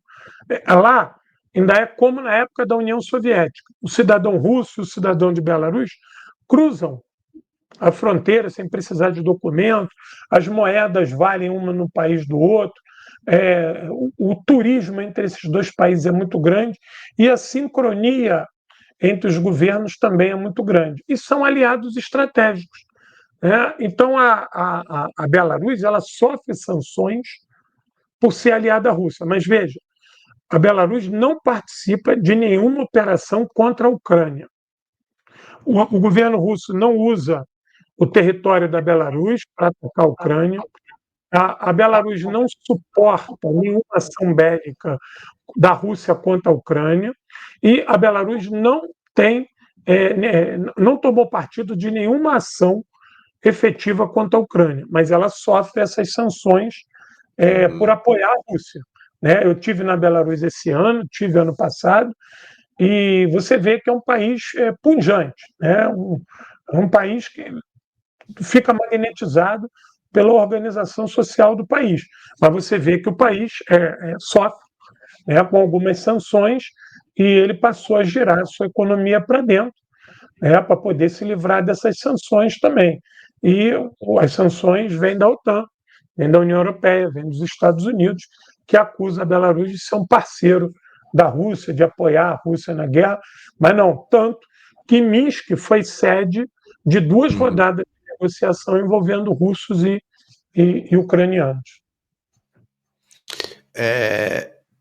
Lá ainda é como na época da União Soviética. O cidadão russo e o cidadão de Belarus cruzam a fronteira sem precisar de documento, as moedas valem uma no país do outro, o turismo entre esses dois países é muito grande e a sincronia entre os governos também é muito grande. E são aliados estratégicos. Né? Então, a Belarus ela sofre sanções por ser aliada à Rússia. Mas veja, a Belarus não participa de nenhuma operação contra a Ucrânia. O governo russo não usa o território da Belarus para atacar a Ucrânia. A Belarus não suporta nenhuma ação bélica da Rússia contra a Ucrânia e a Belarus não tem, não tomou partido de nenhuma ação efetiva contra a Ucrânia, mas ela sofre essas sanções por apoiar a Rússia. Né? Eu tive na Belarus esse ano, tive ano passado, e você vê que é um país pujante, né? Um país que fica magnetizado pela organização social do país. Mas você vê que o país sofre, né, com algumas sanções e ele passou a girar a sua economia para dentro, né, para poder se livrar dessas sanções também. E as sanções vêm da OTAN, vêm da União Europeia, vêm dos Estados Unidos, que acusa a Belarus de ser um parceiro da Rússia, de apoiar a Rússia na guerra, mas não, tanto que Minsk foi sede de duas rodadas de negociação envolvendo russos e ucranianos.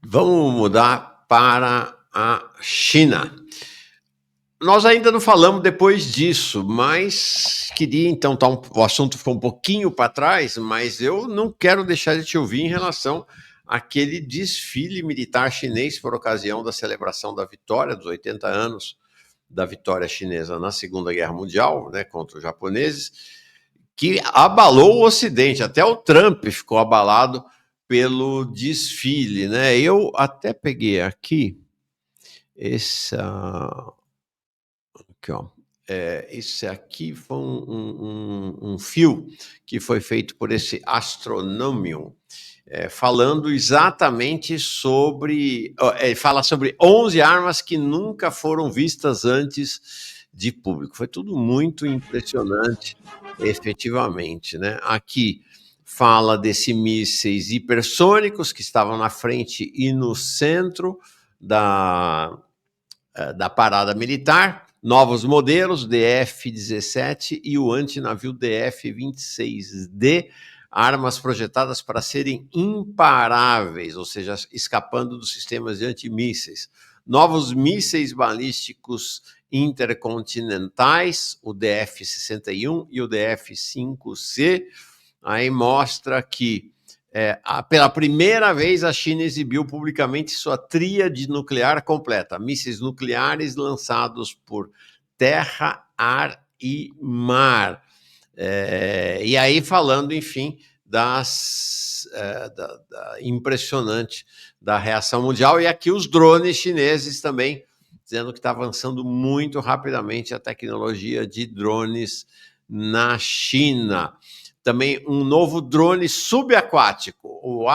Vamos mudar para a China. Nós ainda não falamos depois disso, mas queria então, o assunto ficou um pouquinho para trás, mas eu não quero deixar de te ouvir em relação àquele desfile militar chinês por ocasião da celebração da vitória dos 80 anos da vitória chinesa na Segunda Guerra Mundial, né, contra os japoneses, que abalou o Ocidente. Até o Trump ficou abalado pelo desfile, né? Eu até peguei aqui essa... Aqui, ó. Esse aqui foi um fio que foi feito por esse Astronomium, falando exatamente sobre... fala sobre 11 armas que nunca foram vistas antes de público. Foi tudo muito impressionante, efetivamente, né? Aqui fala desses mísseis hipersônicos que estavam na frente e no centro da parada militar, novos modelos, DF-17 e o antinavio DF-26D, armas projetadas para serem imparáveis, ou seja, escapando dos sistemas de antimísseis. Novos mísseis balísticos intercontinentais, o DF-61 e o DF-5C, aí mostra que pela primeira vez, a China exibiu publicamente sua tríade nuclear completa, mísseis nucleares lançados por terra, ar e mar. E aí falando, enfim, da impressionante da reação mundial, e aqui os drones chineses também, dizendo que está avançando muito rapidamente a tecnologia de drones na China. Também um novo drone subaquático, o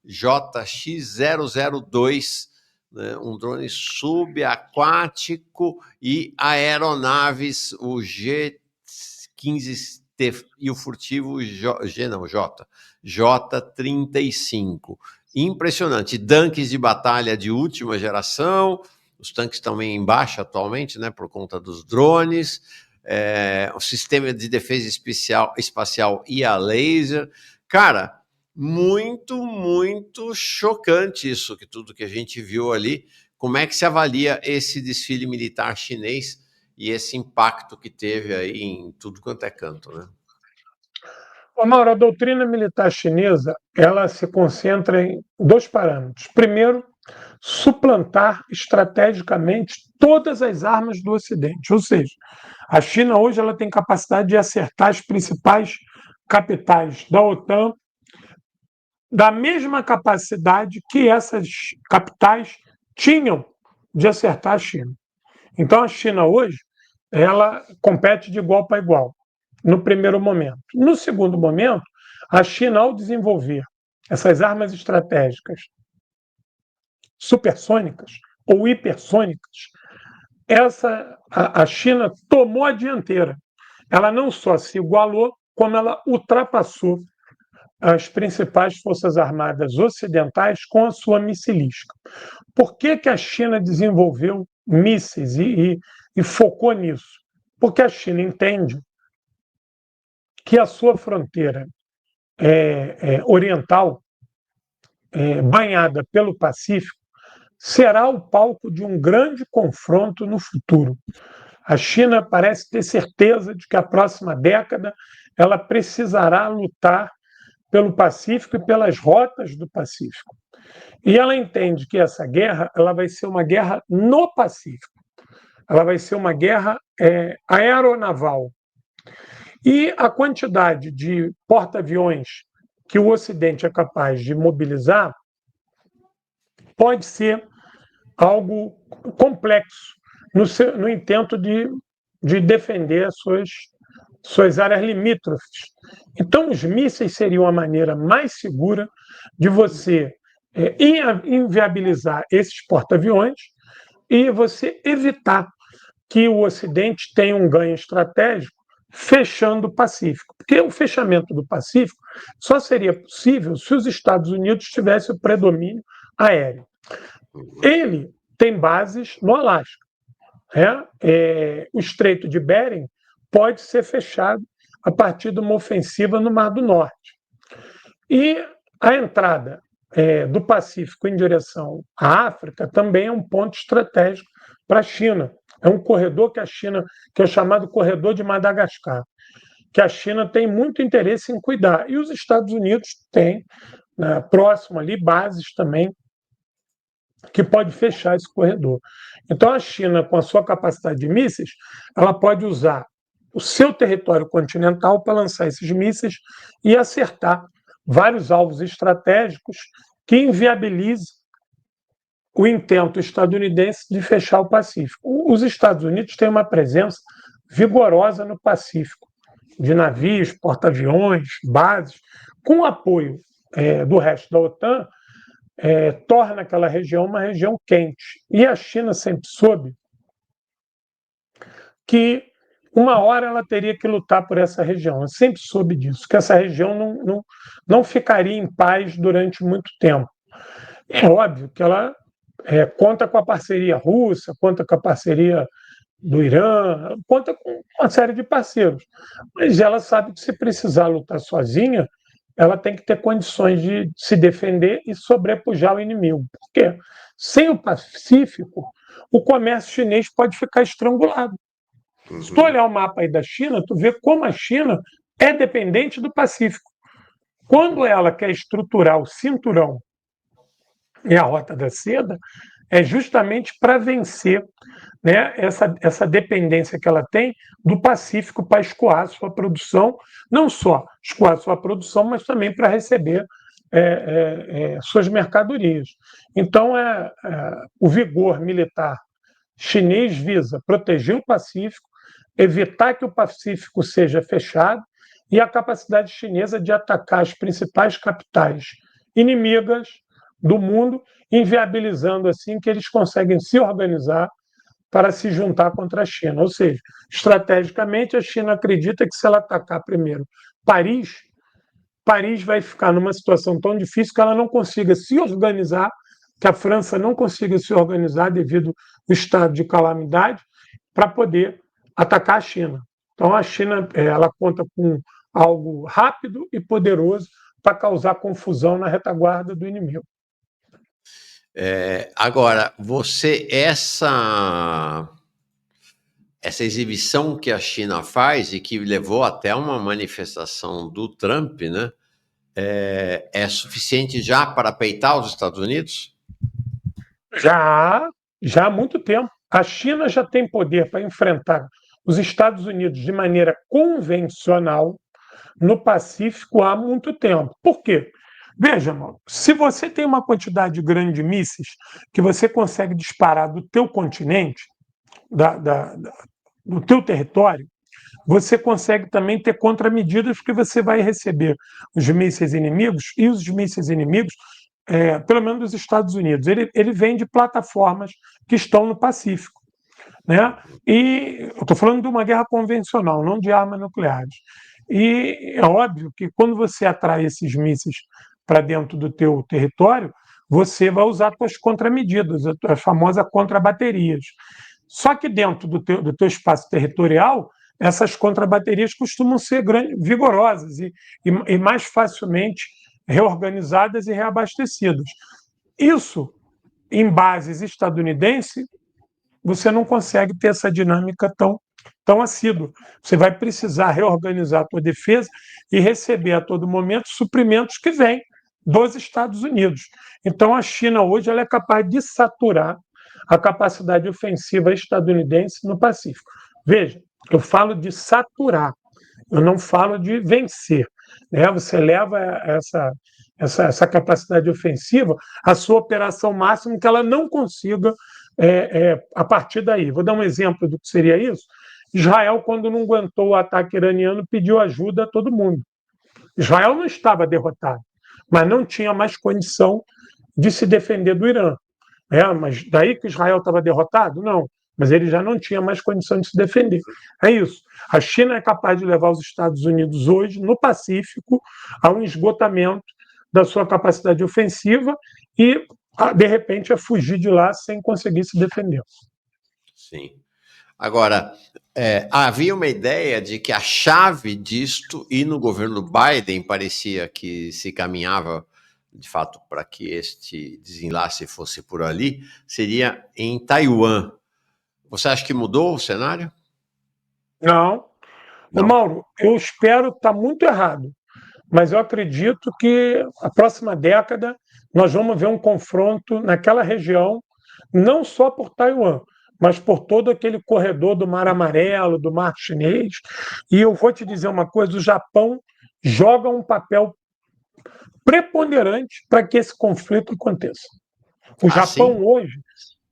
AJX-002, né, um drone subaquático, e aeronaves, o G-15T e o furtivo J-35. Impressionante. Tanques de batalha de última geração, os tanques também em baixa atualmente, né, por conta dos drones, o sistema de defesa espacial e a laser. Cara, muito, muito chocante isso, tudo que a gente viu ali. Como é que se avalia esse desfile militar chinês e esse impacto que teve aí em tudo quanto é canto, né? Mauro, a doutrina militar chinesa, ela se concentra em dois parâmetros. Primeiro, suplantar estrategicamente todas as armas do Ocidente. Ou seja, a China hoje ela tem capacidade de acertar as principais capitais da OTAN, da mesma capacidade que essas capitais tinham de acertar a China. Então a China hoje ela compete de igual para igual no primeiro momento. No segundo momento, a China, ao desenvolver essas armas estratégicas supersônicas ou hipersônicas, a China tomou a dianteira. Ela não só se igualou, como ela ultrapassou as principais forças armadas ocidentais com a sua missilística. Por que a China desenvolveu mísseis e focou nisso? Porque a China entende que a sua fronteira oriental, banhada pelo Pacífico, será o palco de um grande confronto no futuro. A China parece ter certeza de que a próxima década ela precisará lutar pelo Pacífico e pelas rotas do Pacífico. E ela entende que essa guerra ela vai ser uma guerra no Pacífico. Ela vai ser uma guerra aeronaval. E a quantidade de porta-aviões que o Ocidente é capaz de mobilizar pode ser algo complexo no intento de defender as suas áreas limítrofes. Então, os mísseis seriam a maneira mais segura de você inviabilizar esses porta-aviões e você evitar que o Ocidente tenha um ganho estratégico fechando o Pacífico. Porque o fechamento do Pacífico só seria possível se os Estados Unidos tivessem o predomínio aéreo. Ele tem bases no Alasca. O Estreito de Bering pode ser fechado a partir de uma ofensiva no Mar do Norte. E a entrada do Pacífico em direção à África também é um ponto estratégico para a China. É um corredor que a China, que é o chamado corredor de Madagascar, que a China tem muito interesse em cuidar. E os Estados Unidos têm, próximo ali, bases também que pode fechar esse corredor. Então, a China, com a sua capacidade de mísseis, ela pode usar o seu território continental para lançar esses mísseis e acertar vários alvos estratégicos que inviabilizem o intento estadunidense de fechar o Pacífico. Os Estados Unidos têm uma presença vigorosa no Pacífico, de navios, porta-aviões, bases, com apoio do resto da OTAN, torna aquela região uma região quente. E a China sempre soube que uma hora ela teria que lutar por essa região. Ela sempre soube disso, que essa região não ficaria em paz durante muito tempo. É óbvio que ela conta com a parceria russa, conta com a parceria do Irã, conta com uma série de parceiros. Mas ela sabe que se precisar lutar sozinha, ela tem que ter condições de se defender e sobrepujar o inimigo. Por quê? Sem o Pacífico, o comércio chinês pode ficar estrangulado. Se tu olhar o mapa aí da China, tu vê como a China é dependente do Pacífico. Quando ela quer estruturar o cinturão e a Rota da Seda, é justamente para vencer, né, essa dependência que ela tem do Pacífico para escoar a sua produção, não só escoar a sua produção, mas também para receber suas mercadorias. Então, o vigor militar chinês visa proteger o Pacífico, evitar que o Pacífico seja fechado e a capacidade chinesa de atacar as principais capitais inimigas do mundo, inviabilizando assim que eles conseguem se organizar para se juntar contra a China. Ou seja, estrategicamente, a China acredita que se ela atacar primeiro Paris, Paris vai ficar numa situação tão difícil que ela não consiga se organizar, que a França não consiga se organizar devido ao estado de calamidade para poder atacar a China. Então, a China ela conta com algo rápido e poderoso para causar confusão na retaguarda do inimigo. Agora, essa essa exibição que a China faz e que levou até uma manifestação do Trump, né, é suficiente já para peitar os Estados Unidos? Já há muito tempo. A China já tem poder para enfrentar os Estados Unidos de maneira convencional no Pacífico há muito tempo. Por quê? Veja, mano, se você tem uma quantidade grande de mísseis que você consegue disparar do teu continente, do teu território, você consegue também ter contramedidas, porque você vai receber os mísseis inimigos, e os mísseis inimigos, pelo menos dos Estados Unidos, ele vem de plataformas que estão no Pacífico. Né? E eu estou falando de uma guerra convencional, não de armas nucleares. E é óbvio que quando você atrai esses mísseis para dentro do teu território, você vai usar suas contramedidas, as famosas contrabaterias. Só que dentro do teu espaço territorial, essas contrabaterias costumam ser vigorosas e mais facilmente reorganizadas e reabastecidas. Isso, em bases estadunidenses, você não consegue ter essa dinâmica tão assídua. Você vai precisar reorganizar a tua defesa e receber a todo momento suprimentos que vêm dos Estados Unidos. Então, a China hoje ela é capaz de saturar a capacidade ofensiva estadunidense no Pacífico. Veja, eu falo de saturar, eu não falo de vencer. Né? Você leva essa capacidade ofensiva à sua operação máxima, que ela não consiga a partir daí. Vou dar um exemplo do que seria isso. Israel, quando não aguentou o ataque iraniano, pediu ajuda a todo mundo. Israel não estava derrotado, mas não tinha mais condição de se defender do Irã. Mas daí que Israel estava derrotado? Não. Mas ele já não tinha mais condição de se defender. É isso. A China é capaz de levar os Estados Unidos hoje, no Pacífico, a um esgotamento da sua capacidade ofensiva e, de repente, a fugir de lá sem conseguir se defender. Sim. Agora, havia uma ideia de que a chave disto, e no governo Biden parecia que se caminhava, de fato, para que este desenlace fosse por ali, seria em Taiwan. Você acha que mudou o cenário? Não. Ô, Não? Mauro, eu espero estar muito errado, mas eu acredito que a próxima década nós vamos ver um confronto naquela região, não só por Taiwan, mas por todo aquele corredor do Mar Amarelo, do Mar Chinês. E eu vou te dizer uma coisa: o Japão joga um papel preponderante para que esse conflito aconteça. O Ah, Japão sim? hoje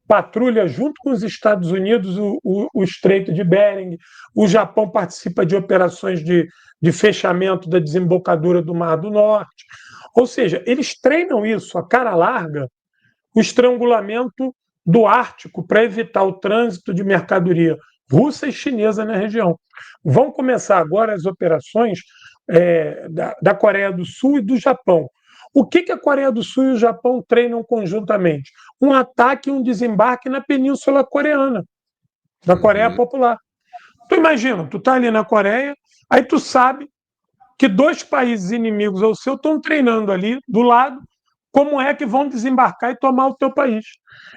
patrulha junto com os Estados Unidos o Estreito de Bering. O Japão participa de operações de fechamento da desembocadura do Mar do Norte. Ou seja, eles treinam isso a cara larga, o estrangulamento do Ártico para evitar o trânsito de mercadoria russa e chinesa na região. Vão começar agora as operações da Coreia do Sul e do Japão. O que a Coreia do Sul e o Japão treinam conjuntamente? Um ataque e um desembarque na Península Coreana, da Coreia Uhum. Popular. Tu imagina, tu tá ali na Coreia, aí tu sabe que dois países inimigos ao seu estão treinando ali do lado como é que vão desembarcar e tomar o teu país.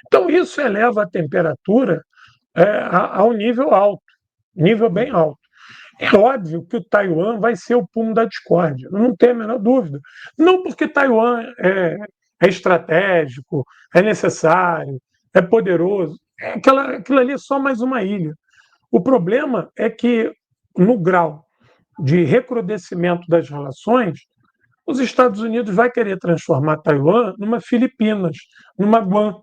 Então isso eleva a temperatura a um nível alto, nível bem alto. É óbvio que o Taiwan vai ser o pulo da discórdia, não tem a menor dúvida. Não porque Taiwan é estratégico, é necessário, é poderoso. Aquilo ali é só mais uma ilha. O problema é que, no grau de recrudescimento das relações, os Estados Unidos vai querer transformar Taiwan numa Filipinas, numa Guam.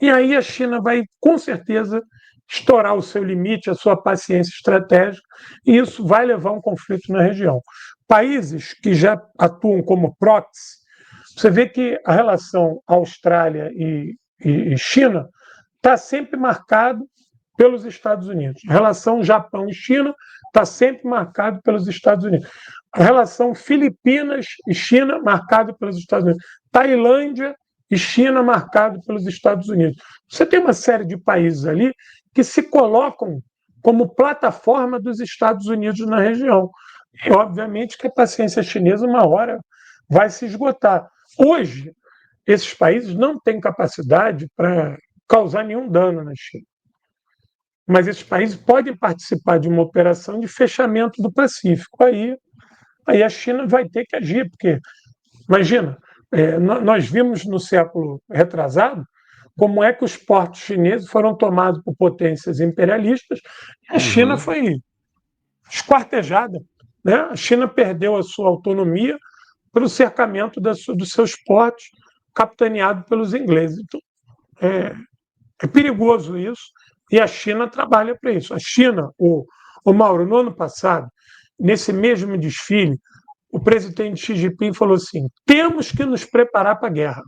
E aí a China vai, com certeza, estourar o seu limite, a sua paciência estratégica, e isso vai levar a um conflito na região. Países que já atuam como proxy, você vê que a relação Austrália e China está sempre marcado pelos Estados Unidos. A relação Japão e China está sempre marcado pelos Estados Unidos. A relação Filipinas e China marcada pelos Estados Unidos. Tailândia e China marcado pelos Estados Unidos. Você tem uma série de países ali que se colocam como plataforma dos Estados Unidos na região. E, obviamente, que a paciência chinesa, uma hora, vai se esgotar. Hoje, esses países não têm capacidade para causar nenhum dano na China. mas esses países podem participar de uma operação de fechamento do Pacífico. Aí a China vai ter que agir, porque, imagina, nós vimos no século retrasado como é que os portos chineses foram tomados por potências imperialistas e a China Uhum. foi esquartejada. Né? A China perdeu a sua autonomia pelo cercamento dos seus portos, capitaneado pelos ingleses. Então, é perigoso isso, e a China trabalha para isso. A China, o Mauro, no ano passado, nesse mesmo desfile, o presidente Xi Jinping falou assim: temos que nos preparar para a guerra.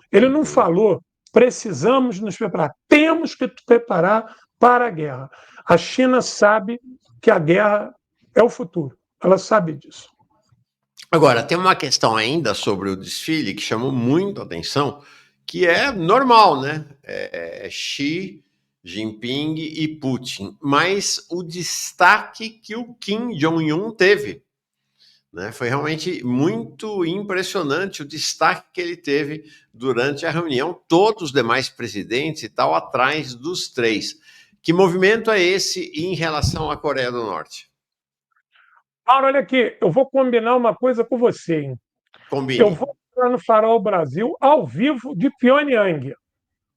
Ele não Uhum. falou precisamos nos preparar, temos que nos preparar para a guerra. A China sabe que a guerra é o futuro, ela sabe disso. Agora, tem uma questão ainda sobre o desfile que chamou muito a atenção, que é normal, né? Xi Jinping e Putin, mas o destaque que o Kim Jong-un teve, né? Foi realmente muito impressionante o destaque que ele teve durante a reunião, todos os demais presidentes e tal, atrás dos três. Que movimento é esse em relação à Coreia do Norte? Mauro, olha aqui, eu vou combinar uma coisa com você. Hein? Eu Combine. vou entrar no Farol Brasil ao vivo de Pyongyang.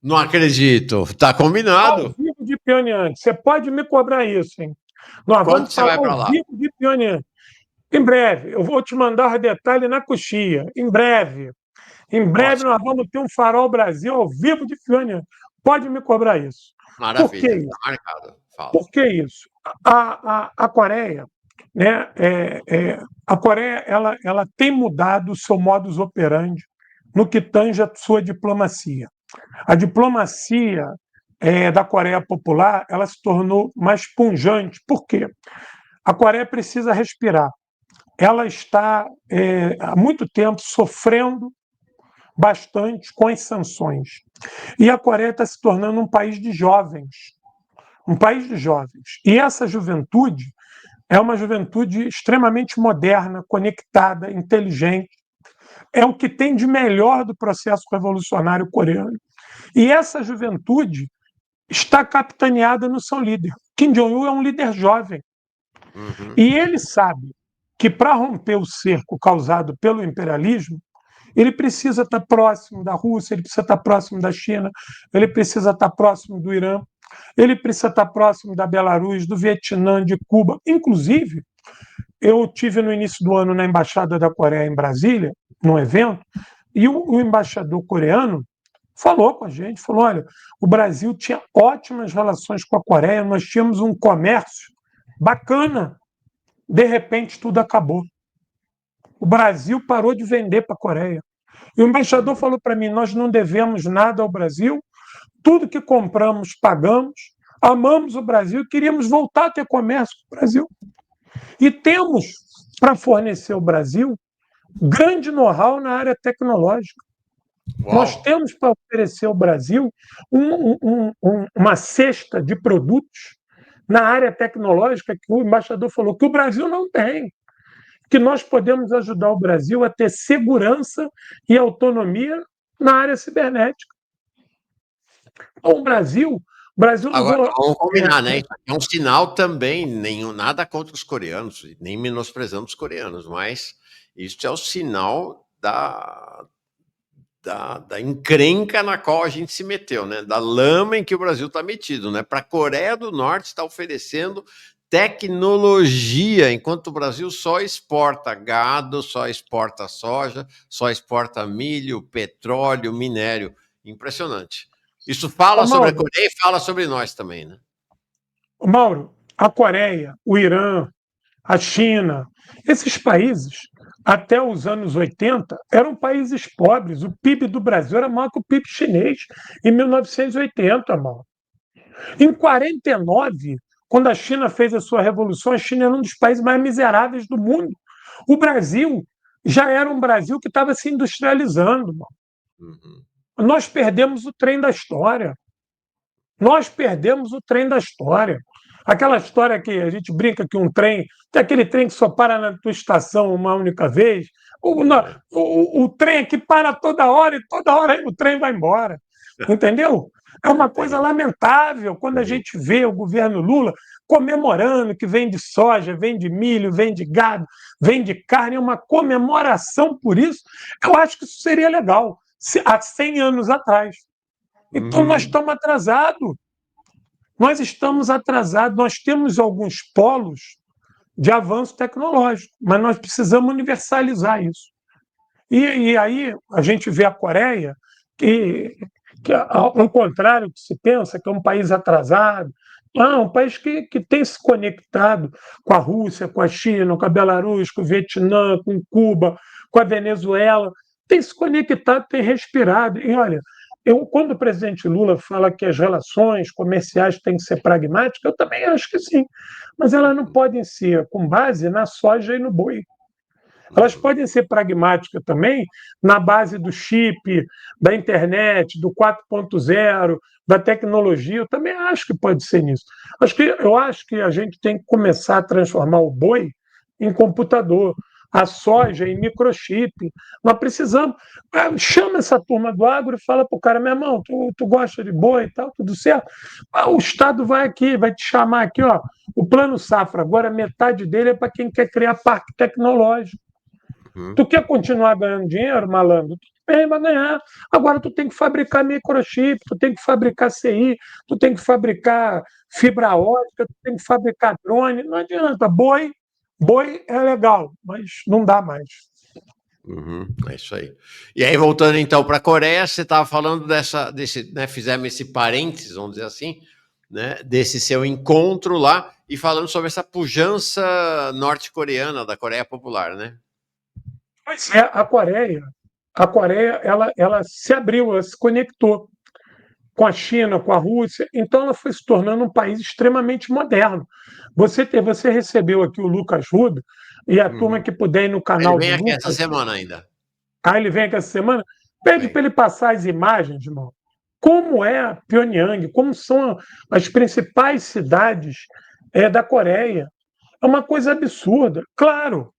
Não acredito. Tá Ao combinado. vivo de Pyongyang. Você pode me cobrar isso, hein? Nós Quando vamos você falar vai ao para lá? vivo de Pyongyang. Em breve, eu vou te mandar os detalhes na coxia. Em breve. Em breve nós Ótimo. vamos ter um Farol Brasil ao vivo de Pyongyang. Pode me cobrar isso. Por que Maravilha. Tá isso? marcado. Fala. Por que isso? A Coreia, né, a Coreia ela tem mudado o seu modus operandi no que tange a sua diplomacia. A diplomacia da Coreia Popular ela se tornou mais pungente. Por quê? A Coreia precisa respirar. Ela está há muito tempo sofrendo bastante com as sanções. E a Coreia está se tornando um país de jovens. Um país de jovens. E essa juventude é uma juventude extremamente moderna, conectada, inteligente. É o que tem de melhor do processo revolucionário coreano. E essa juventude está capitaneada no seu líder. Kim Jong-un é um líder jovem. Uhum. E ele sabe que para romper o cerco causado pelo imperialismo, ele precisa estar próximo da Rússia, ele precisa estar próximo da China, ele precisa estar próximo do Irã, ele precisa estar próximo da Belarus, do Vietnã, de Cuba. Inclusive, eu tive no início do ano na Embaixada da Coreia em Brasília, num evento, e o embaixador coreano falou com a gente, falou, olha, o Brasil tinha ótimas relações com a Coreia, nós tínhamos um comércio bacana, de repente tudo acabou. O Brasil parou de vender para a Coreia. E o embaixador falou para mim: nós não devemos nada ao Brasil, tudo que compramos, pagamos, amamos o Brasil e queríamos voltar a ter comércio com o Brasil. E temos para fornecer ao Brasil grande know-how na área tecnológica. Uau. Nós temos para oferecer ao Brasil uma cesta de produtos na área tecnológica que o embaixador falou que o Brasil não tem, que nós podemos ajudar o Brasil a ter segurança e autonomia na área cibernética. Então, o Brasil não Agora, vou. vamos combinar, né? Isso aqui é um sinal também, nenhum, nada contra os coreanos, nem menosprezando os coreanos, mas isso é o sinal da encrenca na qual a gente se meteu, né? Da lama em que o Brasil está metido, né? Para a Coreia do Norte está oferecendo tecnologia, enquanto o Brasil só exporta gado, só exporta soja, só exporta milho, petróleo, minério. Impressionante. Isso Ô, fala sobre a Mauro, Coreia e fala sobre nós também, né? Mauro, a Coreia, o Irã, a China, esses países, até os anos 80, eram países pobres. O PIB do Brasil era maior que o PIB chinês em 1980, Mauro. Em 49, quando a China fez a sua revolução, a China era um dos países mais miseráveis do mundo. O Brasil já era um Brasil que estava se industrializando. Mauro. Uhum. Nós perdemos o trem da história. Nós perdemos o trem da história. Aquela história que a gente brinca que um trem, tem aquele trem que só para na tua estação uma única vez. O trem aqui para toda hora e toda hora o trem vai embora. entendeu? É uma coisa lamentável quando a gente vê o governo Lula comemorando que vende soja, vende milho, vende gado, vende carne, é uma comemoração por isso. Eu acho que isso seria legal, há 100 anos atrás. Então nós Uhum. estamos atrasados. Nós estamos atrasados, nós temos alguns polos de avanço tecnológico, mas nós precisamos universalizar isso. E aí a gente vê a Coreia, que ao contrário do que se pensa, que é um país atrasado, um país que tem se conectado com a Rússia, com a China, com a Belarus, com o Vietnã, com Cuba, com a Venezuela, tem se conectado, tem respirado. E olha, quando o presidente Lula fala que as relações comerciais têm que ser pragmáticas, eu também acho que sim, mas elas não podem ser com base na soja e no boi. Elas podem ser pragmáticas também na base do chip, da internet, do 4.0, da tecnologia. Eu também acho que pode ser nisso. Eu acho que a gente tem que começar a transformar o boi em computador, a soja em microchip. Nós precisamos. Chama essa turma do agro e fala para o cara: meu irmão, tu gosta de boi e tal, tudo certo? O Estado vai aqui, vai te chamar aqui, ó. O Plano Safra, agora metade dele é para quem quer criar parque tecnológico. Uhum. Tu quer continuar ganhando dinheiro, malandro? Tu bem, vai ganhar. Agora tu tem que fabricar microchip, tu tem que fabricar CI, tu tem que fabricar fibra ótica, tu tem que fabricar drone. Não adianta. Boi é legal, mas não dá mais. Uhum, é isso aí. E aí, voltando então para a Coreia, você estava falando desse, né, fizemos esse parênteses, vamos dizer assim, né, desse seu encontro lá e falando sobre essa pujança norte-coreana da Coreia Popular, né? Pois é, a Coreia ela se abriu, ela se conectou com a China, com a Rússia, então ela foi se tornando um país extremamente moderno. Você recebeu aqui o Lucas Rubio, e a turma Uhum. que puder ir no Ele canal do vem aqui essa Lucas, semana ainda. ele vem aqui essa semana, pede Vem. para ele passar as imagens, irmão. Como é Pyongyang, como são as principais cidades da Coreia. É uma coisa absurda. Claro,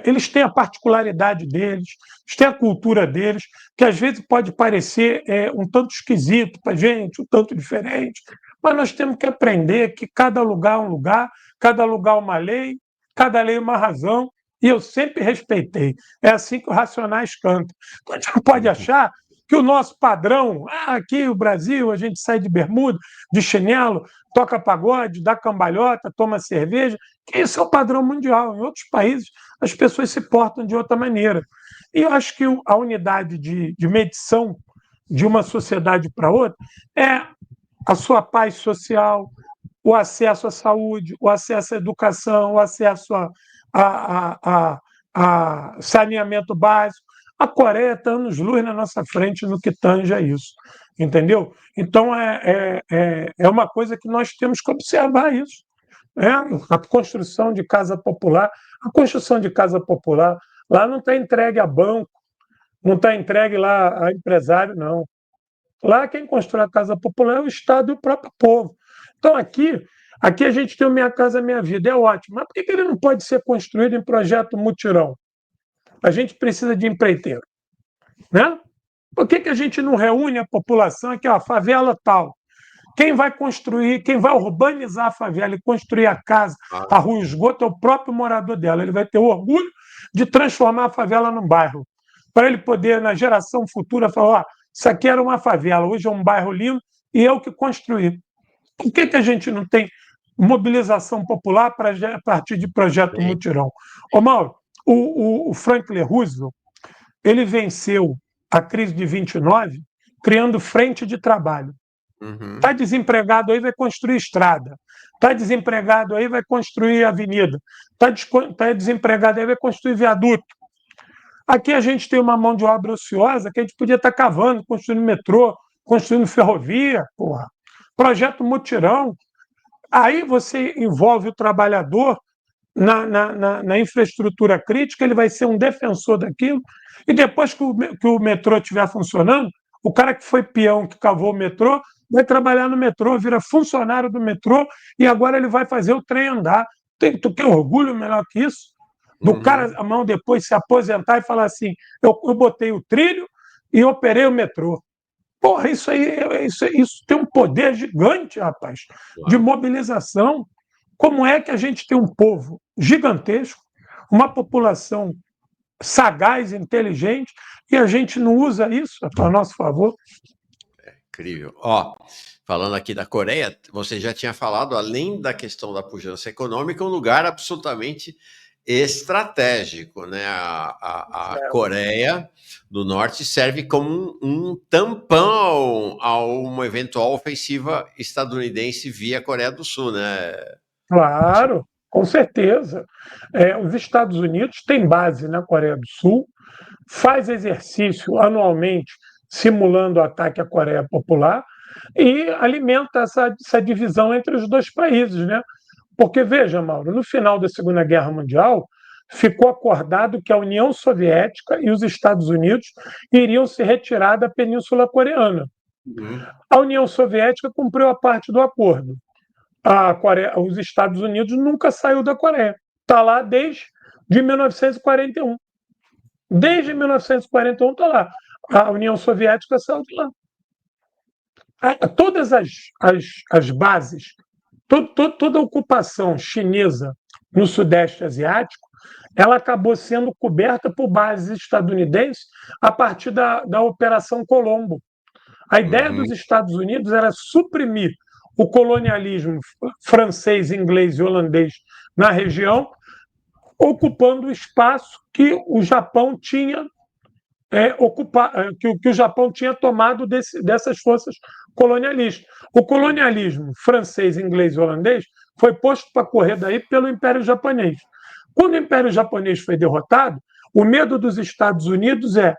eles têm a particularidade deles, eles têm a cultura deles, que às vezes pode parecer um tanto esquisito para a gente, um tanto diferente, mas nós temos que aprender que cada lugar é um lugar, cada lugar é uma lei, cada lei é uma razão, e eu sempre respeitei. É assim que o Racionais canta. Então, a gente não pode Uhum. achar que o nosso padrão, aqui o Brasil, a gente sai de bermuda, de chinelo, toca pagode, dá cambalhota, toma cerveja, que isso é o padrão mundial. Em outros países, as pessoas se portam de outra maneira. E eu acho que a unidade de medição de uma sociedade para outra é a sua paz social, o acesso à saúde, o acesso à educação, o acesso a saneamento básico. A Coreia está anos-luz na nossa frente no que tange a isso, entendeu? Então, é uma coisa que nós temos que observar isso. A construção de casa popular. A construção de casa popular lá não está entregue a banco, não está entregue lá a empresário, não. Lá quem constrói a casa popular é o Estado e o próprio povo. Então aqui a gente tem o Minha Casa Minha Vida, é ótimo. Mas por que ele não pode ser construído em projeto mutirão? A gente precisa de empreiteiro, né? Por que a gente não reúne a população aqui, ó, favela tal? Quem vai construir, quem vai urbanizar a favela e construir a casa, a Ah, rua e o esgoto é o próprio morador dela. Ele vai ter o orgulho de transformar a favela num bairro. Para ele poder, na geração futura, falar: ó, isso aqui era uma favela, hoje é um bairro lindo e eu que construí. Por que a gente não tem mobilização popular a partir de projeto bem. mutirão? Ô, Mauro, o Franklin Roosevelt ele venceu a crise de 29 criando frente de trabalho. Está Uhum. desempregado aí, vai construir estrada. Está desempregado aí, vai construir avenida. Está desempregado aí, vai construir viaduto. Aqui a gente tem uma mão de obra ociosa que a gente podia estar cavando, construindo metrô, construindo ferrovia, porra. Projeto mutirão. Aí você envolve o trabalhador na infraestrutura crítica, ele vai ser um defensor daquilo, e depois que o metrô estiver funcionando, o cara que foi peão, que cavou o metrô, vai trabalhar no metrô, vira funcionário do metrô, e agora ele vai fazer o trem andar. Tu quer orgulho melhor que isso? Do cara, Uhum. a mão depois se aposentar e falar assim: eu botei o trilho e operei o metrô. Porra, isso tem um poder gigante, rapaz, de Claro. mobilização. Como é que a gente tem um povo gigantesco, uma população sagaz, inteligente, e a gente não usa isso a nosso favor? Incrível. Ó, falando aqui da Coreia, você já tinha falado, além da questão da pujança econômica, um lugar absolutamente estratégico, né? A Coreia do Norte serve como um tampão a uma eventual ofensiva estadunidense via Coreia do Sul, né? Claro, com certeza. Os Estados Unidos têm base na Coreia do Sul, faz exercício anualmente simulando o ataque à Coreia Popular e alimenta essa divisão entre os dois países, né? Porque, veja, Mauro, no final da Segunda Guerra Mundial, ficou acordado que a União Soviética e os Estados Unidos iriam se retirar da Península Coreana. Uhum. A União Soviética cumpriu a parte do acordo. Os Estados Unidos nunca saiu da Coreia. Está lá desde 1941. Desde 1941 está lá. A União Soviética saiu de lá. Todas as bases, toda a ocupação chinesa no Sudeste Asiático, ela acabou sendo coberta por bases estadunidenses a partir da Operação Colombo. A ideia Uhum. dos Estados Unidos era suprimir o colonialismo francês, inglês e holandês na região, ocupando o espaço que o Japão tinha que o Japão tinha tomado dessas forças colonialistas. O colonialismo francês, inglês e holandês foi posto para correr daí pelo Império Japonês. Quando o Império Japonês foi derrotado, o medo dos Estados Unidos é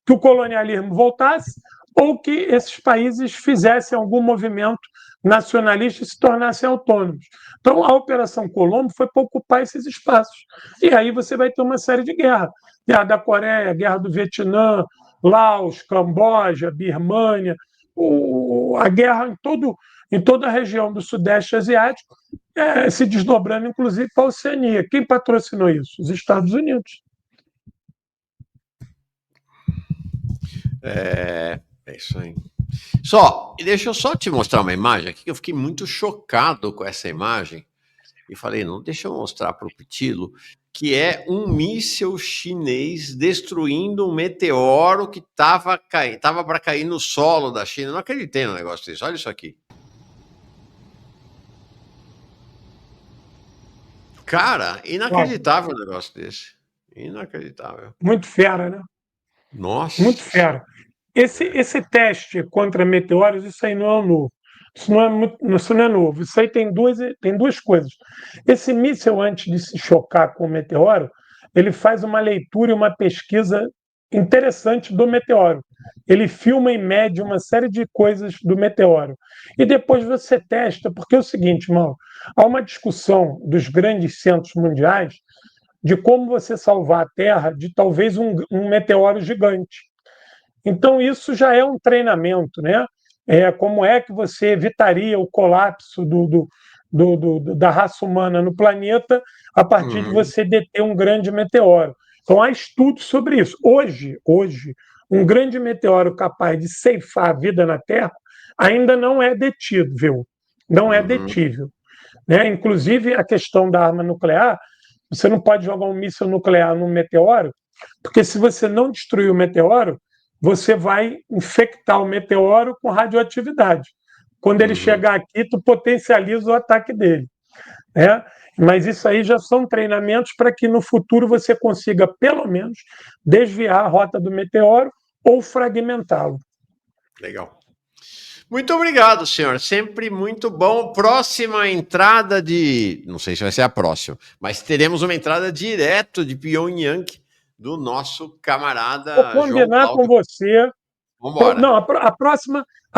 que o colonialismo voltasse ou que esses países fizessem algum movimento nacionalista e se tornassem autônomos. Então, a Operação Colombo foi para ocupar esses espaços. E aí você vai ter uma série de guerras. Guerra da Coreia, Guerra do Vietnã, Laos, Camboja, Birmânia, a guerra em toda a região do Sudeste Asiático, se desdobrando, inclusive, para a Oceania. Quem patrocinou isso? Os Estados Unidos. É isso aí. Só, deixa eu só te mostrar uma imagem aqui, que eu fiquei muito chocado com essa imagem. E falei, não, deixa eu mostrar para o Pitilo, que é um míssil chinês destruindo um meteoro que estava para cair no solo da China. Eu não acreditei no negócio desse. Olha isso aqui. Cara, inacreditável um negócio desse. Inacreditável. Muito fera, né? Muito Nossa fera. Senhora. Esse teste contra meteoros, isso aí não é novo. Isso não é novo. Isso aí tem duas coisas. Esse míssil, antes de se chocar com o meteoro, ele faz uma leitura e uma pesquisa interessante do meteoro. Ele filma e mede uma série de coisas do meteoro. E depois você testa, porque é o seguinte, Mauro, há uma discussão dos grandes centros mundiais de como você salvar a Terra de talvez um meteoro gigante. Então, isso já é um treinamento, né? Como é que você evitaria o colapso da raça humana no planeta a partir de Uhum. você deter um grande meteoro. Então, há estudos sobre isso. Hoje, um grande meteoro capaz de ceifar a vida na Terra ainda não é detido, viu? Não é Uhum. detível. Né? Inclusive, a questão da arma nuclear, você não pode jogar um míssil nuclear num meteoro, porque se você não destruir o meteoro, você vai infectar o meteoro com radioatividade. Quando ele Uhum. chegar aqui, tu potencializa o ataque dele. Né? Mas isso aí já são treinamentos para que no futuro você consiga, pelo menos, desviar a rota do meteoro ou fragmentá-lo. Legal. Muito obrigado, senhor. Sempre muito bom. Próxima entrada de. Não sei se vai ser a próxima, mas teremos uma entrada direto de Pyongyang do nosso Vou camarada João combinar com Cláudio. você. Vambora. Não, a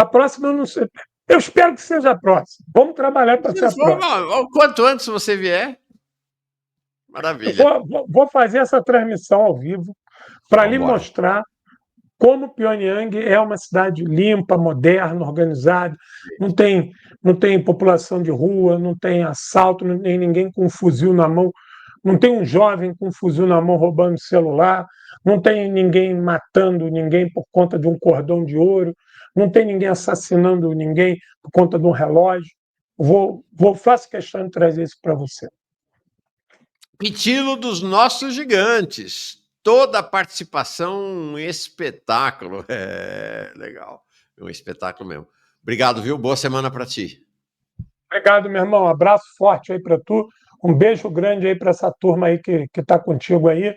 próxima eu não sei. Eu espero que seja a próxima. Vamos trabalhar para ser a próxima. O quanto antes você vier, Eu maravilha. vou fazer essa transmissão ao vivo para lhe Vambora. mostrar como Pyongyang é uma cidade limpa, moderna, organizada, não tem, não tem população de rua, não tem assalto, não tem ninguém com um fuzil na mão, não tem um jovem com um fuzil na mão roubando celular, não tem ninguém matando ninguém por conta de um cordão de ouro. não tem ninguém assassinando ninguém por conta de um relógio. Faço questão de trazer isso para você. Pitilo dos nossos gigantes. Toda a participação, um espetáculo. É legal. Um espetáculo mesmo. Obrigado, viu? Boa semana para ti. Obrigado, meu irmão. Um abraço forte aí para tu. Um beijo grande aí para essa turma aí que está contigo aí.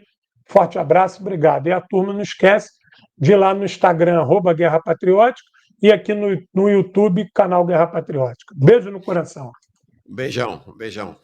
Forte abraço, obrigado. E a turma não esquece de ir lá no Instagram, @Guerra Patriótica, e aqui no YouTube, canal Guerra Patriótica. Beijo no coração. Beijão, beijão.